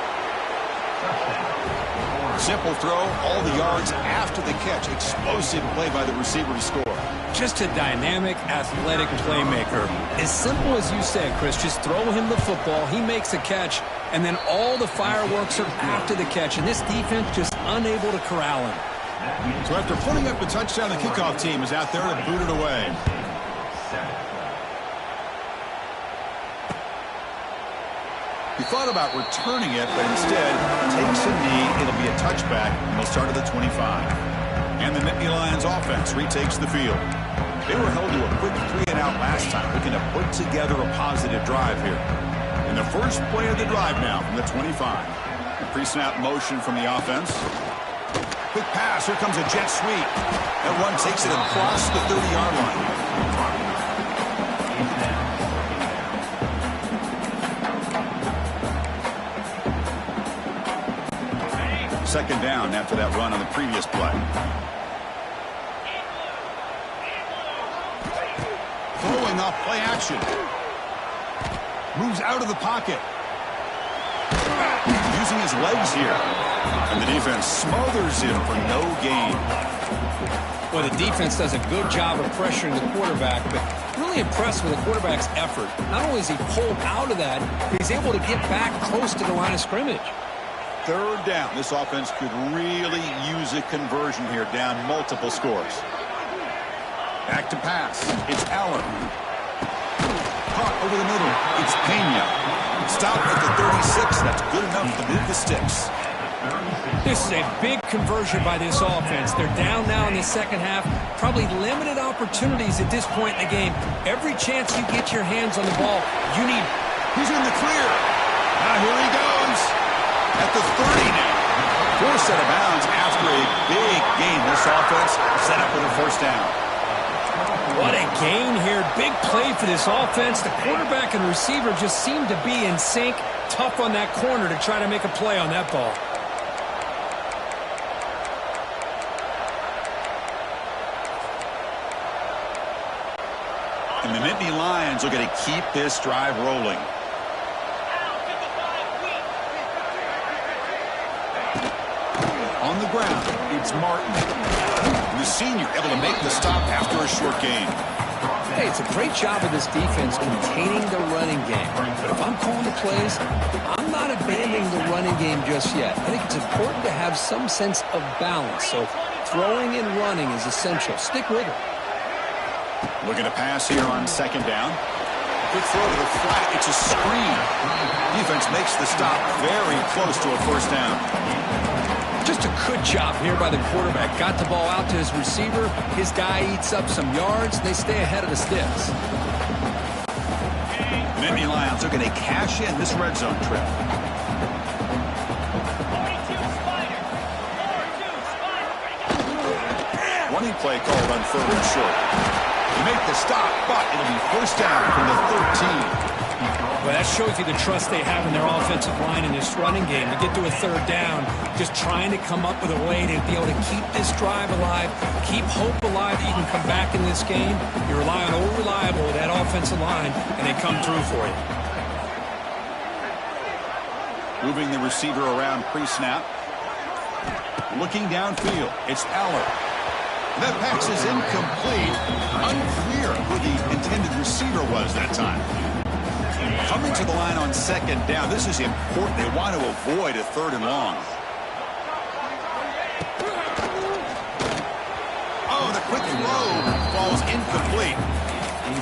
Simple throw, all the yards after the catch. Explosive play by the receiver to score. Just a dynamic, athletic playmaker. As simple as you said, Chris, just throw him the football, he makes a catch, and then all the fireworks are after the catch, and this defense just unable to corral him. So after putting up the touchdown, the kickoff team is out there to boot it away. He thought about returning it, but instead takes a knee. It'll be a touchback, and they'll start at the 25. And the Nittany Lions offense retakes the field. They were held to a quick 3-and-out last time, looking to put together a positive drive here. And the first play of the drive now from the 25. A pre-snap motion from the offense. Quick pass. Here comes a jet sweep. That run takes it across the 30-yard line. Second down after that run on the previous play. Throwing off play action. Moves out of the pocket. Using his legs here. And the defense smothers him for no gain. Well, the defense does a good job of pressuring the quarterback, but really impressed with the quarterback's effort. Not only is he pulled out of that, but he's able to get back close to the line of scrimmage. Third down. This offense could really use a conversion here, down multiple scores. Back to pass. It's Allen. Caught over the middle. It's Pena. Stopped at the 36. That's good enough to move the sticks. This is a big conversion by this offense. They're down now in the second half. Probably limited opportunities at this point in the game. Every chance you get your hands on the ball, you need... He's in the clear. Now here he goes. At the 30 now. Forced out of bounds after a big gain. This offense set up with a first down. What a gain here. Big play for this offense. The quarterback and the receiver just seem to be in sync. Tough on that corner to try to make a play on that ball. And the Nittany Lions are going to keep this drive rolling. On the ground, it's Martin. And the senior able to make the stop after a short gain. Hey, it's a great job of this defense containing the running game. But if I'm calling the plays, I'm not abandoning the running game just yet. I think it's important to have some sense of balance. So throwing and running is essential. Stick with it. Looking to pass here on second down. Quick throw to the flat. It's a screen. Defense makes the stop very close to a first down. Just a good job here by the quarterback. Got the ball out to his receiver. His guy eats up some yards. They stay ahead of the sticks. The Nittany Lions are going to cash in this red zone trip. 20 play called on third and short. You make the stop, but it'll be first down from the 13. Well, that shows you the trust they have in their offensive line in this running game. To get to a third down, just trying to come up with a way to be able to keep this drive alive, keep hope alive that you can come back in this game. You rely on old reliable, that offensive line, and they come through for you. Moving the receiver around pre-snap. Looking downfield, it's Aller. That pass is incomplete. Unclear who the intended receiver was that time. Coming to the line on second down. This is important. They want to avoid a third and long. Oh, the quick throw falls incomplete.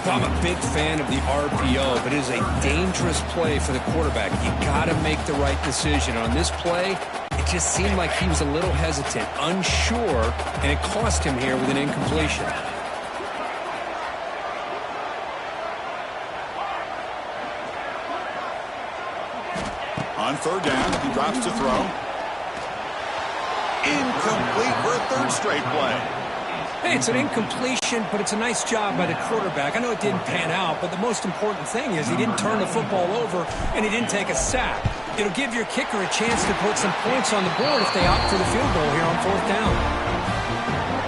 I'm a big fan of the RPO, but it is a dangerous play for the quarterback. You got to make the right decision. On this play, it just seemed like he was a little hesitant, unsure, and it cost him here with an incompletion. On third down, he drops to throw. Incomplete for a third straight play. Hey, it's an incompletion, but it's a nice job by the quarterback. I know it didn't pan out, but the most important thing is he didn't turn the football over and he didn't take a sack. It'll give your kicker a chance to put some points on the board if they opt for the field goal here on fourth down.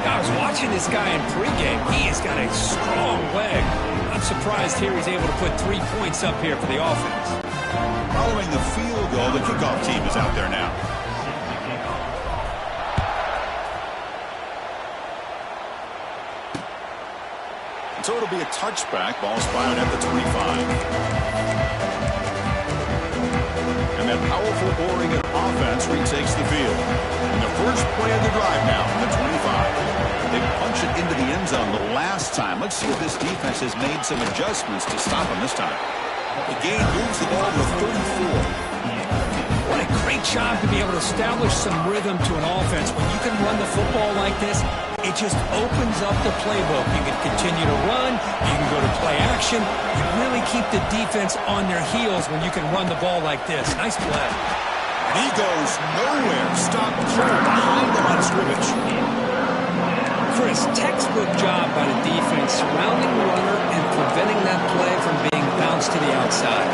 I was watching this guy in pregame. He has got a strong leg. I'm surprised here he's able to put 3 points up here for the offense. Following the field goal, the kickoff team is out there now. So it'll be a touchback. Ball spotted at the 25. And that powerful Oregon offense retakes the field. And the first play of the drive now, the 25. They punch it into the end zone the last time. Let's see if this defense has made some adjustments to stop them this time. The gain moves the ball to the 34. What a great job to be able to establish some rhythm to an offense. When you can run the football like this, it just opens up the playbook. You can continue to run. You can go to play action. You really keep the defense on their heels when you can run the ball like this. Nice play. And he goes nowhere. Stopped behind the line of scrimmage. Chris, textbook job by the defense surrounding the runner and preventing that play from being bounced to the outside.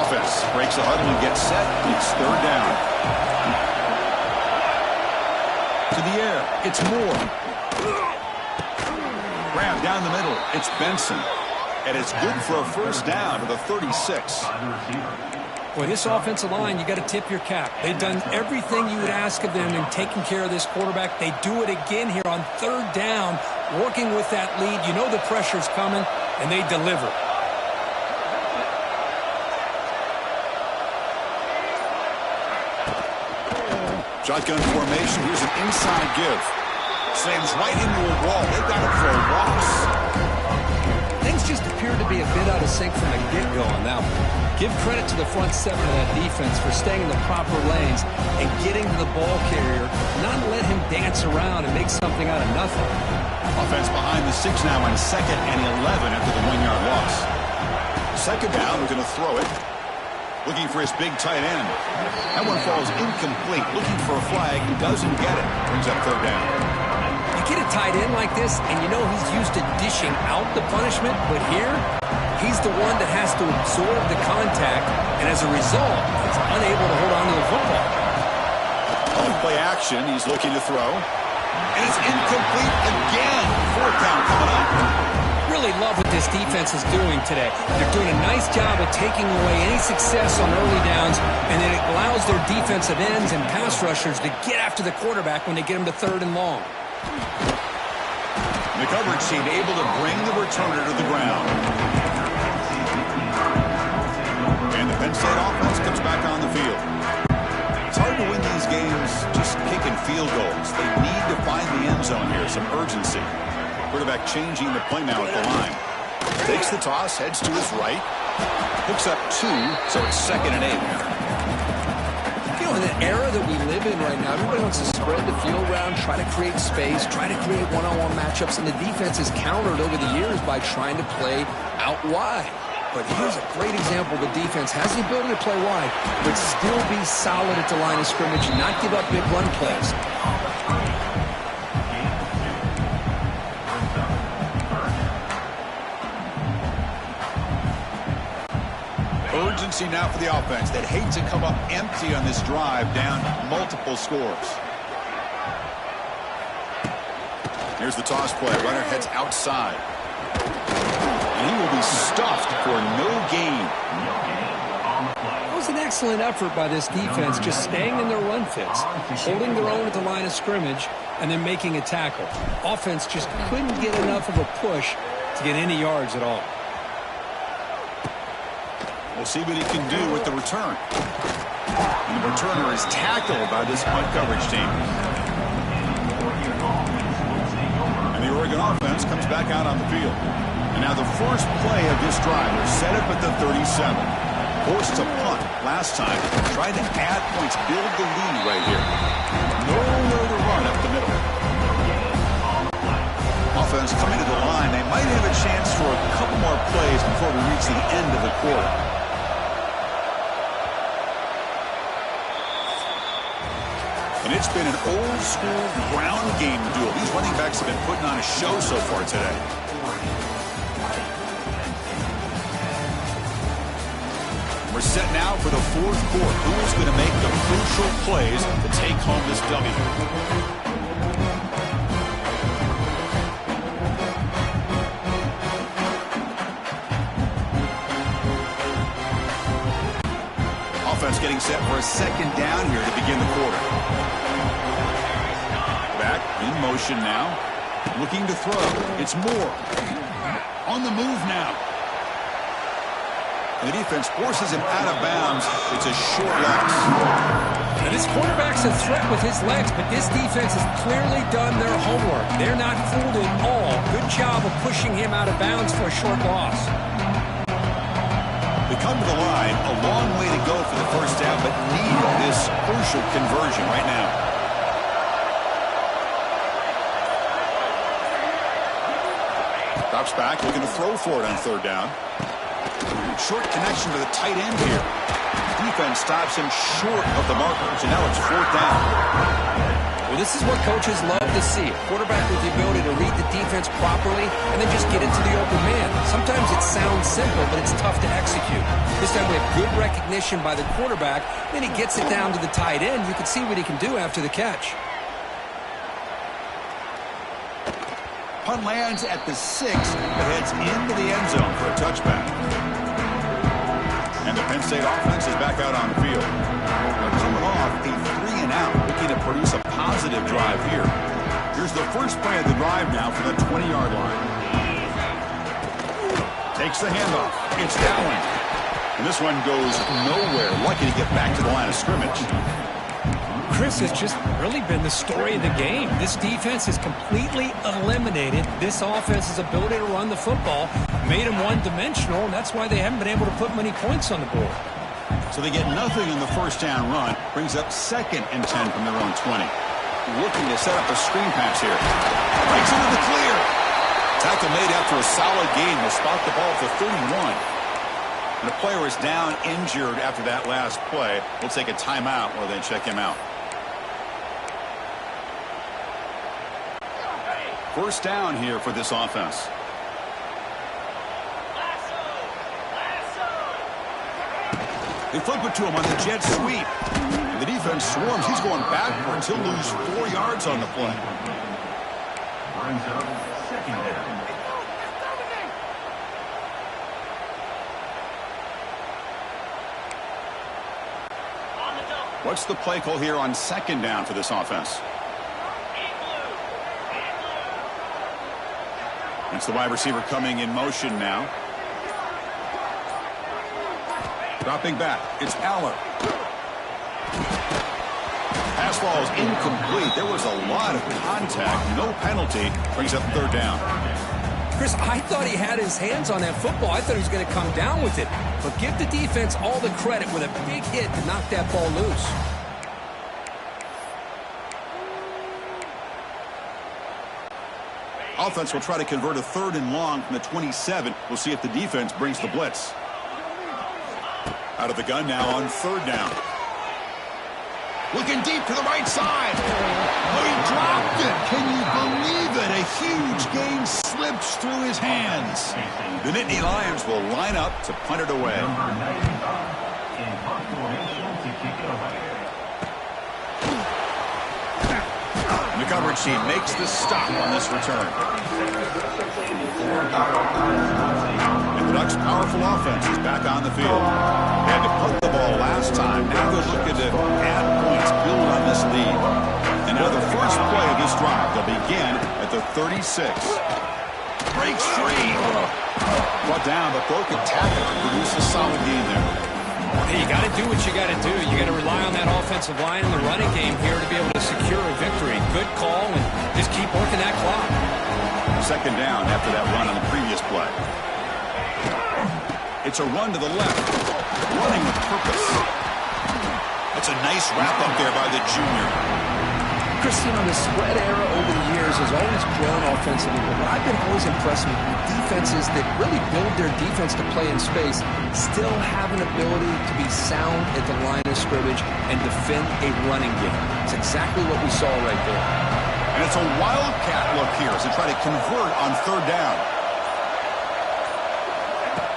Offense breaks the huddle and gets set. It's third down. To the air. It's Moore. Grab down the middle. It's Benson. And it's good for a first down to the 36. Boy, this offensive line, you got to tip your cap. They've done everything you would ask of them in taking care of this quarterback. They do it again here on third down, working with that lead. You know the pressure's coming, and they deliver. Shotgun formation. Here's an inside give. Slams right into a wall. They've got it for a loss. Things just appear to be a bit out of sync from the get-go on that one. Give credit to the front seven of that defense for staying in the proper lanes and getting to the ball carrier, not let him dance around and make something out of nothing. Offense behind the 6 now on 2nd and 11 after the 1-yard loss. Second down, we're going to throw it. Looking for his big tight end. That one falls incomplete. Looking for a flag. He doesn't get it. Brings up third down. You get a tight end like this, and you know he's used to dishing out the punishment, but here, he's the one that has to absorb the contact, and as a result, is unable to hold on to the football. On play action, he's looking to throw. And it's incomplete again. Fourth down coming up. Really love what this defense is doing today. They're doing a nice job of taking away any success on early downs, and then it allows their defensive ends and pass rushers to get after the quarterback when they get him to third and long. The coverage team able to bring the returner to the ground. And the Penn State offense comes back on the field. It's hard to win these games just kicking field goals. They need to find the end zone here, some urgency. Quarterback changing the play now at the line. Takes the toss, heads to his right. Picks up 2, so it's 2nd and 8. You know, in the era that we live in right now, everybody wants to spread the field around, try to create space, try to create one-on-one matchups, and the defense is countered over the years by trying to play out wide. But here's a great example. The defense has the ability to play wide, but still be solid at the line of scrimmage and not give up big run plays. Urgency now for the offense. They'd hate to come up empty on this drive, down multiple scores. Here's the toss play. Runner heads outside. And he will be stuffed for no gain. That was an excellent effort by this defense, just staying in their run fits, holding their own at the line of scrimmage, and then making a tackle. Offense just couldn't get enough of a push to get any yards at all. We'll see what he can do with the return. And the returner is tackled by this punt coverage team. And the Oregon offense comes back out on the field. And now the first play of this drive, they're set up at the 37. Forced to punt last time. Trying to add points, build the lead right here. Nowhere to run up the middle. Offense coming to the line. They might have a chance for a couple more plays before we reach the end of the quarter. And it's been an old-school ground game duel. These running backs have been putting on a show so far today. We're set now for the fourth quarter. Who's going to make the crucial plays to take home this W? Offense getting set for a second down here to begin the quarter. Back in motion now. Looking to throw. It's Moore. On the move now. And the defense forces him out of bounds. It's a short loss. And this quarterback's a threat with his legs, but this defense has clearly done their homework. They're not fooled at all. Good job of pushing him out of bounds for a short loss. We come to the line, a long way to go for the first down, but need this crucial conversion right now. Drops back, looking to throw for it on third down. Short connection to the tight end here. Defense stops him short of the marker, so now it's fourth down. Well, this is what coaches love to see. A quarterback with the ability to read the defense properly and then just get it to the open man. Sometimes it sounds simple, but it's tough to execute. This time we have good recognition by the quarterback. Then he gets it down to the tight end. You can see what he can do after the catch. Punt lands at the 6, but heads into the end zone for a touchback. And the Penn State offense is back out on the field. They're coming off a 3-and-out, looking to produce a positive drive here. Here's the first play of the drive now from the 20-yard line. Takes the handoff. It's Dowling. And this one goes nowhere. Lucky to get back to the line of scrimmage. Chris, has just really been the story of the game. This defense has completely eliminated this offense's ability to run the football, made them one-dimensional, and that's why they haven't been able to put many points on the board. So they get nothing in the first down run. Brings up 2nd and 10 from their own 20. Looking to set up a screen pass here. Breaks into the clear. Tackle made after a solid gain. Will spot the ball for 31. And the player is down injured after that last play. We'll take a timeout while they check him out. First down here for this offense. They flip it to him on the jet sweep. And the defense swarms. He's going backwards. He'll lose 4 yards on the play. Brings up second down. What's the play call here on second down for this offense? It's the wide receiver coming in motion now. Dropping back. It's Aller. Pass ball is incomplete. There was a lot of contact. No penalty. Brings up third down. Chris, I thought he had his hands on that football. I thought he was going to come down with it. But give the defense all the credit with a big hit to knock that ball loose. Offense will try to convert a 3rd and long from the 27. We'll see if the defense brings the blitz. Out of the gun now on 3rd down. Looking deep to the right side. Oh, he dropped it. Can you believe it? A huge gain slips through his hands. The Nittany Lions will line up to punt it away. Number 95 in punt formation to kick it away. And the coverage team makes the stop on this return. And the Ducks' powerful offense is back on the field. They had to punt the ball last time. Now they're looking to add points, build on this lead. And now the first play of this drive. They'll begin at the 36. Breaks free. Brought down, but broken tackle to produce a solid gain there. Hey, you got to do what you got to do. You got to rely on that offensive line and the running game here to be able to secure a victory. Good call, and just keep working that clock. Second down after that run on the previous play. It's a run to the left. Running with purpose. That's a nice wrap-up there by the junior. Christian, on the spread era over the years has always grown offensively. But what I've been always impressed with defenses that really build their defense to play in space still have an ability to be sound at the line of scrimmage and defend a running game. It's exactly what we saw right there. And it's a wildcat look here as they try to convert on third down.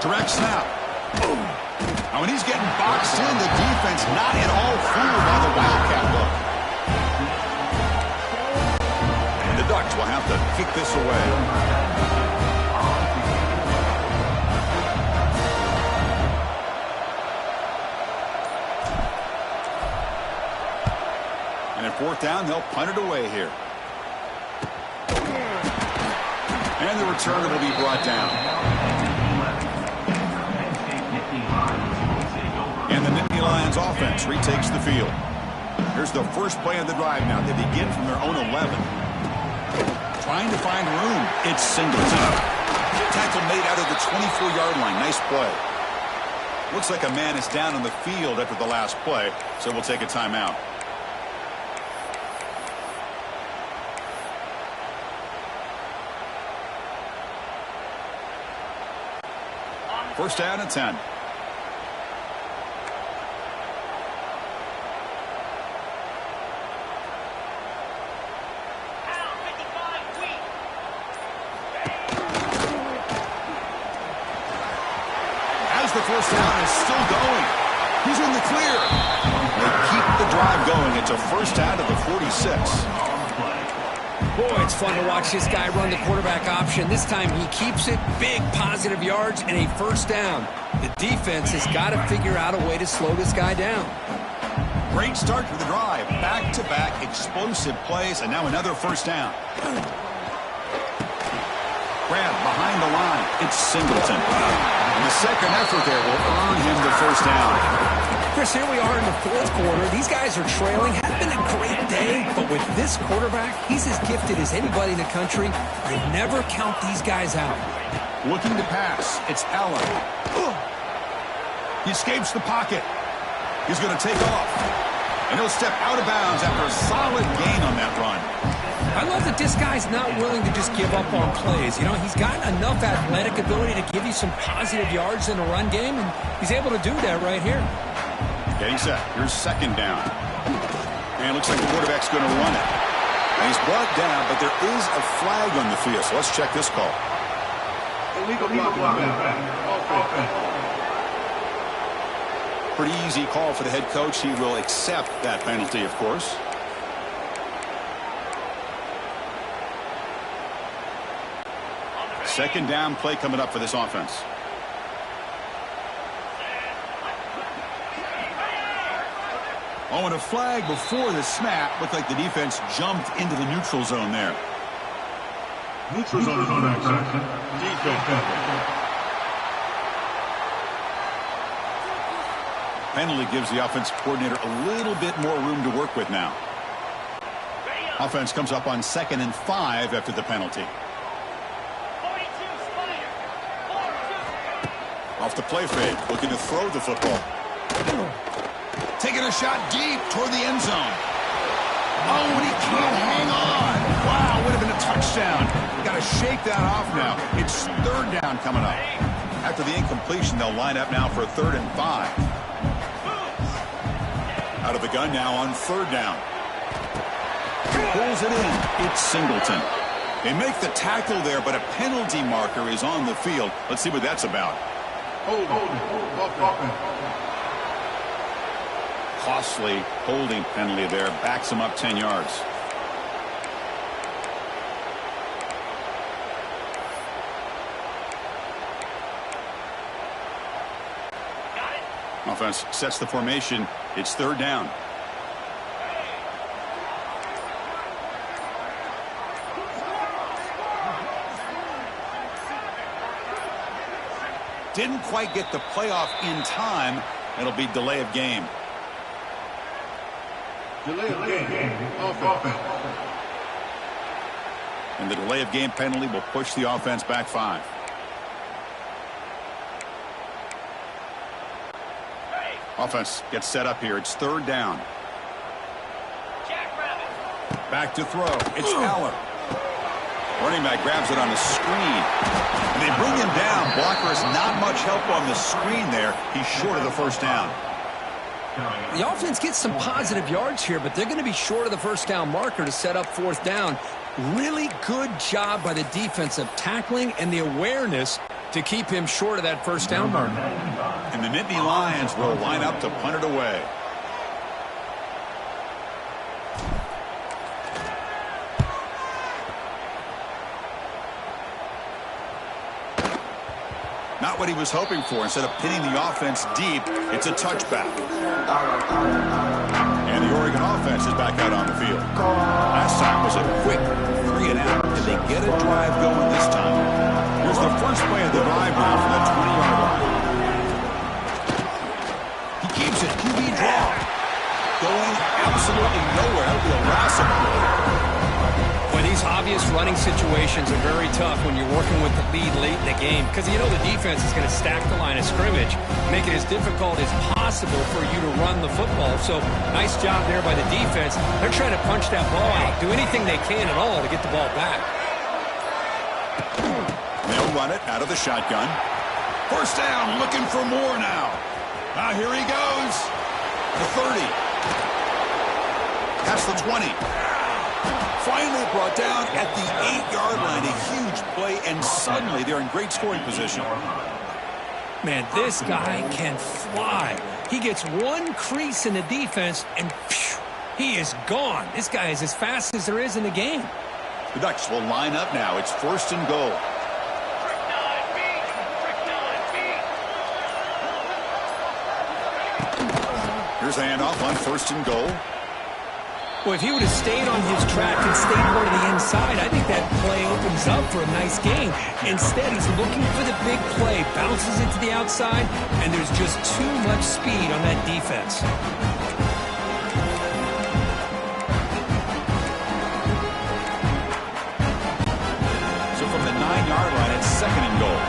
Direct snap. Now when he's getting boxed in, the defense not at all fooled by the wildcat look. And the Ducks will have to kick this away. And at fourth down, they'll punt it away here. And the return will be brought down. And the Nittany Lions offense retakes the field. Here's the first play of the drive now. They begin from their own 11. Trying to find room. It's Singleton. Tackle made out of the 24-yard line. Nice play. Looks like a man is down on the field after the last play, so we'll take a timeout. First down at 10. As the first down is still going. He's in the clear. They keep the drive going. It's a first down at the 46. Boy, it's fun to watch this guy run the quarterback option. This time he keeps it, big positive yards, and a first down. The defense has got to figure out a way to slow this guy down. Great start to the drive. Back-to-back explosive plays, and now another first down. Grab behind the line. It's Singleton. And the second effort there will earn him the first down. Chris, here we are in the fourth quarter. These guys are trailing. Had been a great day, but with this quarterback, he's as gifted as anybody in the country. You never count these guys out. Looking to pass. It's Allen. He escapes the pocket. He's going to take off. And he'll step out of bounds after a solid gain on that run. I love that this guy's not willing to just give up on plays. You know, he's got enough athletic ability to give you some positive yards in the run game, and he's able to do that right here. Getting set. Here's second down. And it looks like the quarterback's going to run it. And he's brought down, but there is a flag on the field, so let's check this call. Illegal blocking. Pretty easy call for the head coach. He will accept that penalty, of course. Second down play coming up for this offense. Oh, and a flag before the snap. Looked like the defense jumped into the neutral zone there. Neutral zone action. Defense. Penalty gives the offensive coordinator a little bit more room to work with now. Offense comes up on 2nd and 5 after the penalty. Off the play fake, looking to throw the football. Taking a shot deep toward the end zone. Oh, and he can't hang on. Wow, would have been a touchdown. Got to shake that off now. It's third down coming up. After the incompletion, they'll line up now for a 3rd and 5. Out of the gun now on 3rd down. He pulls it in. It's Singleton. They make the tackle there, but a penalty marker is on the field. Let's see what that's about. Costly holding penalty there. Backs him up 10 yards. Offense sets the formation. It's 3rd down. Didn't quite get the playoff in time. It'll be delay of game. And the delay of game penalty will push the offense back 5. Offense gets set up here. It's 3rd down. Back to throw. It's Aller. Running back grabs it on the screen. And they bring him down. Blocker has not much help on the screen there. He's short of the 1st down. The offense gets some positive yards here, but they're going to be short of the 1st down marker to set up 4th down. Really good job by the defense of tackling and the awareness to keep him short of that 1st down marker. And the Nittany Lions will line up to punt it away. Not what he was hoping for. Instead of pinning the offense deep, it's a touchback. And the Oregon offense is back out on the field. Last time was a quick 3-and-out. Did they get a drive going this time? Here's the first play of the drive now from the 20-yard line. He keeps it. QB draw. Going absolutely nowhere. That'll be a loss of play. Well, these obvious running situations are very tough when you're working with the lead late in the game because you know the defense is going to stack the line of scrimmage, make it as difficult as possible for you to run the football. So nice job there by the defense. They're trying to punch that ball out, do anything they can at all to get the ball back. They'll run it out of the shotgun. 1st down, looking for more now. Now here he goes. The 30. Past the 20. Finally brought down at the 8-yard line. A huge play, and suddenly they're in great scoring position. Man, this guy can fly. He gets one crease in the defense, and phew, he is gone. This guy is as fast as there is in the game. The Ducks will line up now. It's 1st and goal. Here's the handoff on 1st and goal. Well, if he would have stayed on his track and stayed more to the inside, I think that play opens up for a nice game. Instead, he's looking for the big play, bounces it to the outside, and there's just too much speed on that defense. So from the 9-yard line, it's 2nd and goal.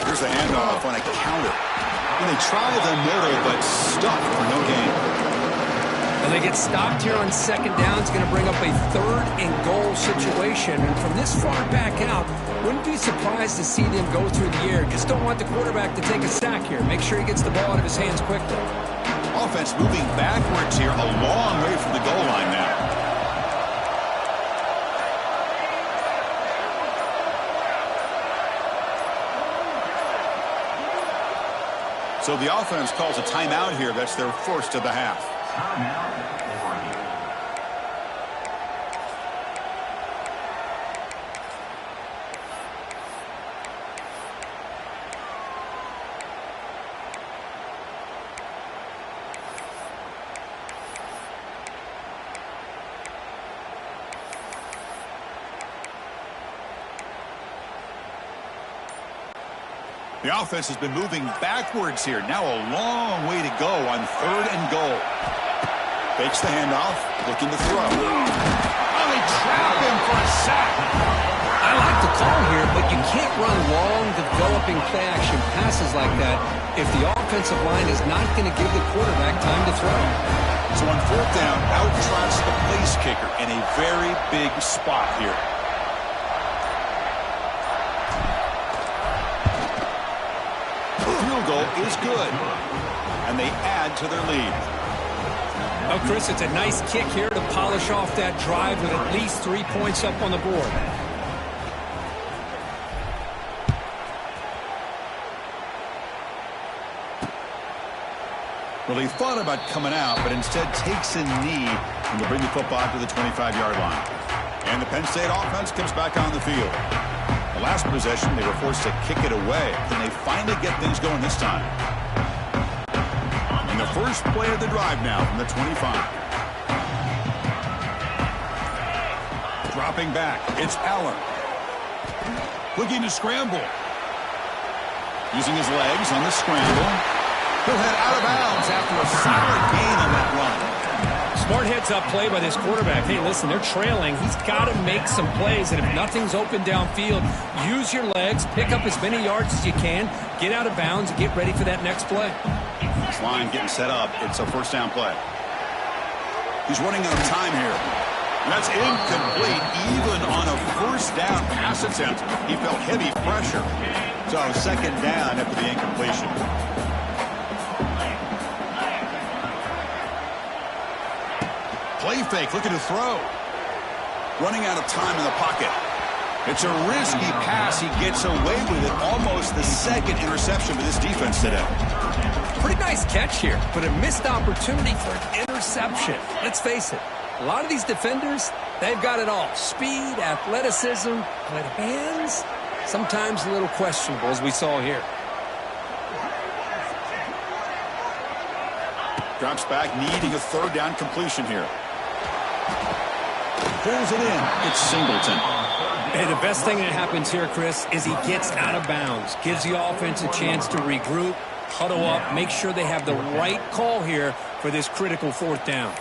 Here's the handoff on a counter. And they try the middle, but stuck for no gain. And they get stopped here on 2nd down. It's going to bring up a 3rd and goal situation. And from this far back out, wouldn't be surprised to see them go through the air. Just don't want the quarterback to take a sack here. Make sure he gets the ball out of his hands quickly. Offense moving backwards here, a long way from the goal line now. So the offense calls a timeout here. That's their 1st of the half. The offense has been moving backwards here. Now a long way to go on 3rd and goal. Fakes the handoff, looking to throw. Oh, they trap him for a sack. I like the call here, but you can't run long, developing play-action passes like that if the offensive line is not going to give the quarterback time to throw. So on 4th down, out trots the place kicker in a very big spot here. goal is good, and they add to their lead. Oh, Chris, it's a nice kick here to polish off that drive with at least 3 points up on the board. Well, he thought about coming out, but instead takes a knee and will bring the football to the 25-yard line. And the Penn State offense comes back on the field. The last possession, they were forced to kick it away. Can they finally get things going this time? And the first play of the drive now from the 25. Dropping back, it's Allen. Looking to scramble. Using his legs on the scramble. He'll head out of bounds after a solid gain on that run. Smart heads-up play by this quarterback. Hey, listen, they're trailing. He's got to make some plays, and if nothing's open downfield, use your legs, pick up as many yards as you can, get out of bounds, and get ready for that next play. This line getting set up. It's a first down play. He's running out of time here. And that's incomplete, even on a first down pass attempt. He felt heavy pressure. So second down after the incompletion. Play fake, looking to throw. Running out of time in the pocket. It's a risky pass. He gets away with it. Almost the second interception for this defense today. Pretty nice catch here, but a missed opportunity for an interception. Let's face it, a lot of these defenders, they've got it all. Speed, athleticism, but hands, sometimes a little questionable, as we saw here. Drops back, needing a third down completion here. Pulls it in. It's Singleton. And the best thing that happens here, Chris, is he gets out of bounds. Gives the offense a chance to regroup, huddle up, make sure they have the right call here for this critical fourth down.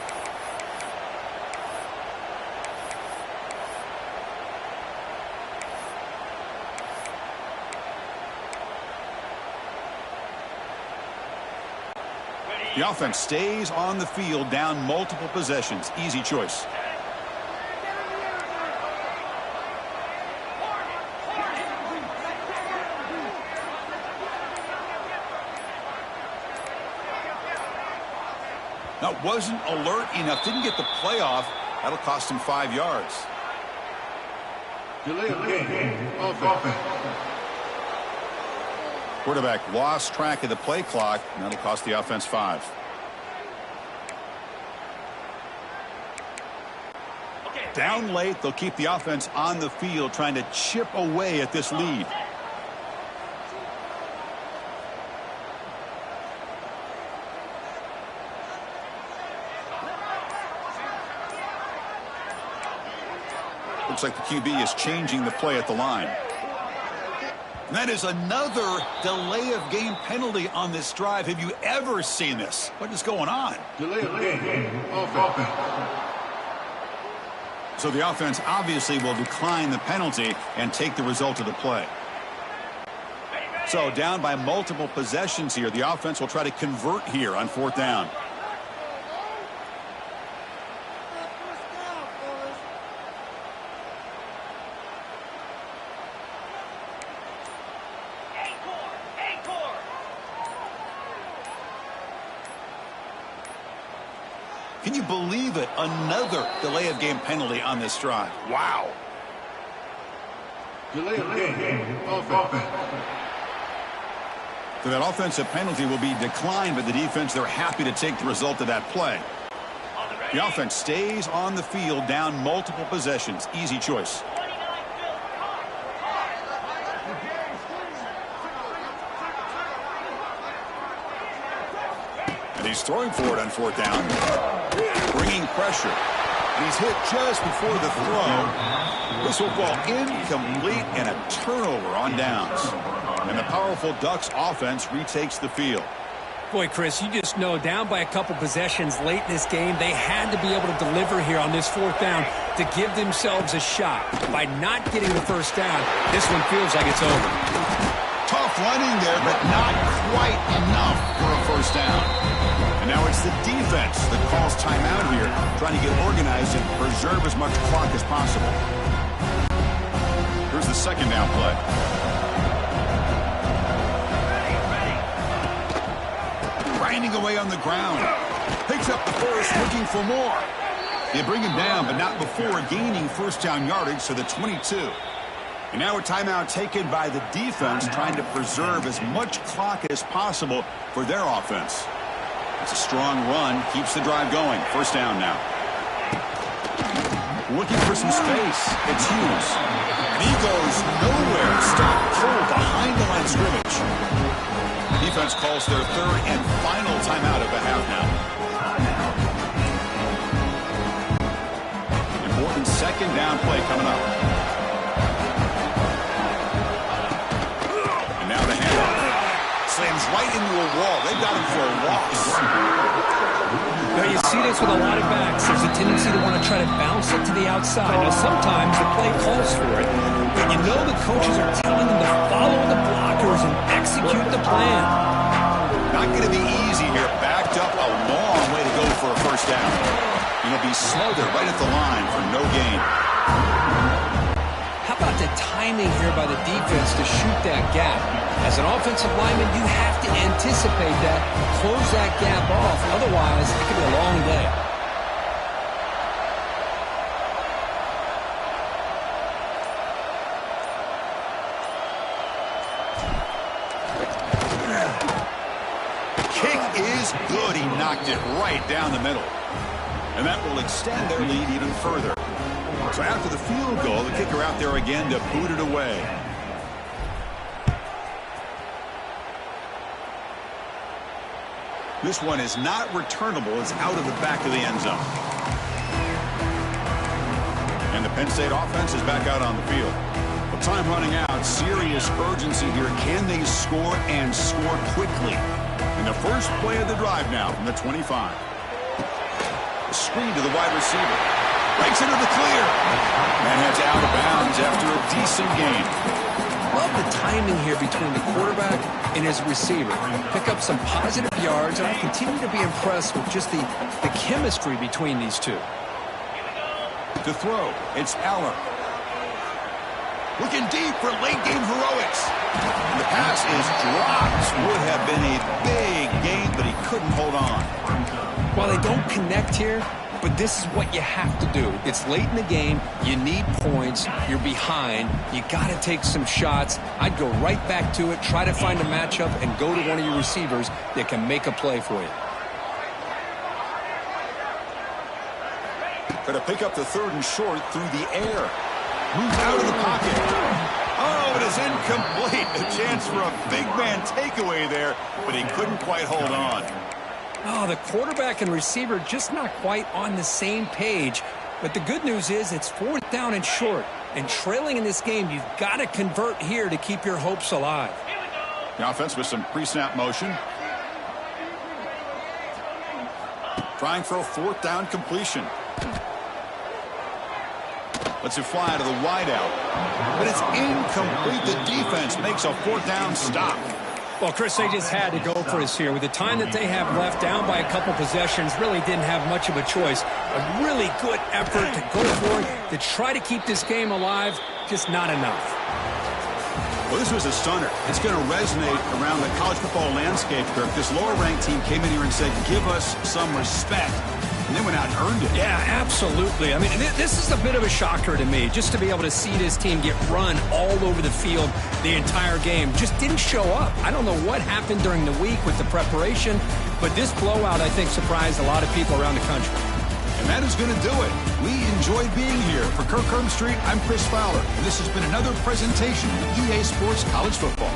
The offense stays on the field, down multiple possessions. Easy choice. Now, wasn't alert enough. Didn't get the play off. That'll cost him 5 yards. Delay of game. Offense. Quarterback lost track of the play clock, and that'll cost the offense 5. Down late, they'll keep the offense on the field, trying to chip away at this lead. Looks like the QB is changing the play at the line. And that is another delay of game penalty on this drive. Have you ever seen this? What is going on? Delay of game. Offense. So the offense obviously will decline the penalty and take the result of the play. So down by multiple possessions here. The offense will try to convert here on fourth down. Can you believe it? Another delay of game penalty on this drive. Wow. Delay of game. Offense. So that offensive penalty will be declined by the defense. They're happy to take the result of that play. The offense stays on the field, down multiple possessions. Easy choice. And he's throwing for it on fourth down. Bringing pressure. And he's hit just before the throw. This will fall incomplete and a turnover on downs. And the powerful Ducks offense retakes the field. Boy, Chris, you just know down by a couple possessions late in this game, they had to be able to deliver here on this fourth down to give themselves a shot. By not getting the first down, this one feels like it's over. Tough running there, but not quite enough for a first down. And now it's the defense that calls timeout here, trying to get organized and preserve as much clock as possible. Here's the second down play. fading away on the ground. Picks up the first, looking for more. They bring him down, but not before gaining first down yardage to the 22. And now a timeout taken by the defense, trying to preserve as much clock as possible for their offense. It's a strong run, keeps the drive going. First down now. Looking for some space. It's Hughes. And he goes nowhere. Stopped cold behind the line of scrimmage. Defense calls their third and final timeout of the half now. Important second down play coming up. And now the handoff. Slams right into a wall. They've got him for a loss. Now you see this with a lot of backs. There's a tendency to want to try to bounce it to the outside. Now sometimes the play calls for it, but you know the coaches are telling them to follow the blockers and execute the plan. Not going to be easy here. Backed up a long way to go for a first down. And he'll be smothered right at the line for no gain. How about the timing here by the defense to shoot that gap? As an offensive lineman, you have to anticipate that, close that gap off. Otherwise, it could be a long day. Kick is good. He knocked it right down the middle. And that will extend their lead even further. So after the field goal, the kicker out there again to boot it away. This one is not returnable. It's out of the back of the end zone. And the Penn State offense is back out on the field. With time running out, serious urgency here. Can they score and score quickly? And the first play of the drive now from the 25. A screen to the wide receiver. Breaks into the clear. And heads out of bounds after a decent gain. Love the timing here between the quarterback and his receiver. Pick up some positive yards, and I continue to be impressed with just the chemistry between these two. To throw, it's Aller. Looking deep for late-game heroics. And the pass is dropped. Would have been a big gain, but he couldn't hold on. Well, they don't connect here, but this is what you have to do. It's late in the game. You need points. You're behind. You got to take some shots. I'd go right back to it, try to find a matchup, and go to one of your receivers that can make a play for you. Going to pick up the third and short through the air. Moves out of the pocket. Oh, it is incomplete. A chance for a big man takeaway there, but he couldn't quite hold on. Oh, the quarterback and receiver just not quite on the same page. But the good news is it's fourth down and short. And trailing in this game, you've got to convert here to keep your hopes alive. The offense with some pre-snap motion. Trying for a fourth down completion. Lets it fly to the wideout. But it's incomplete. The defense makes a fourth down stop. Well, Chris, they just had to go for us here. With the time that they have left, down by a couple possessions, really didn't have much of a choice. A really good effort to go for it, to try to keep this game alive, just not enough. Well, this was a stunner. It's going to resonate around the college football landscape, Kirk. This lower-ranked team came in here and said, give us some respect. And they went out and earned it. Yeah, absolutely. I mean, this is a bit of a shocker to me, just to be able to see this team get run all over the field the entire game. Just didn't show up. I don't know what happened during the week with the preparation, but this blowout, I think, surprised a lot of people around the country. And that is going to do it. We enjoyed being here. For Kirk Street, I'm Chris Fowler, and this has been another presentation of EA Sports College Football.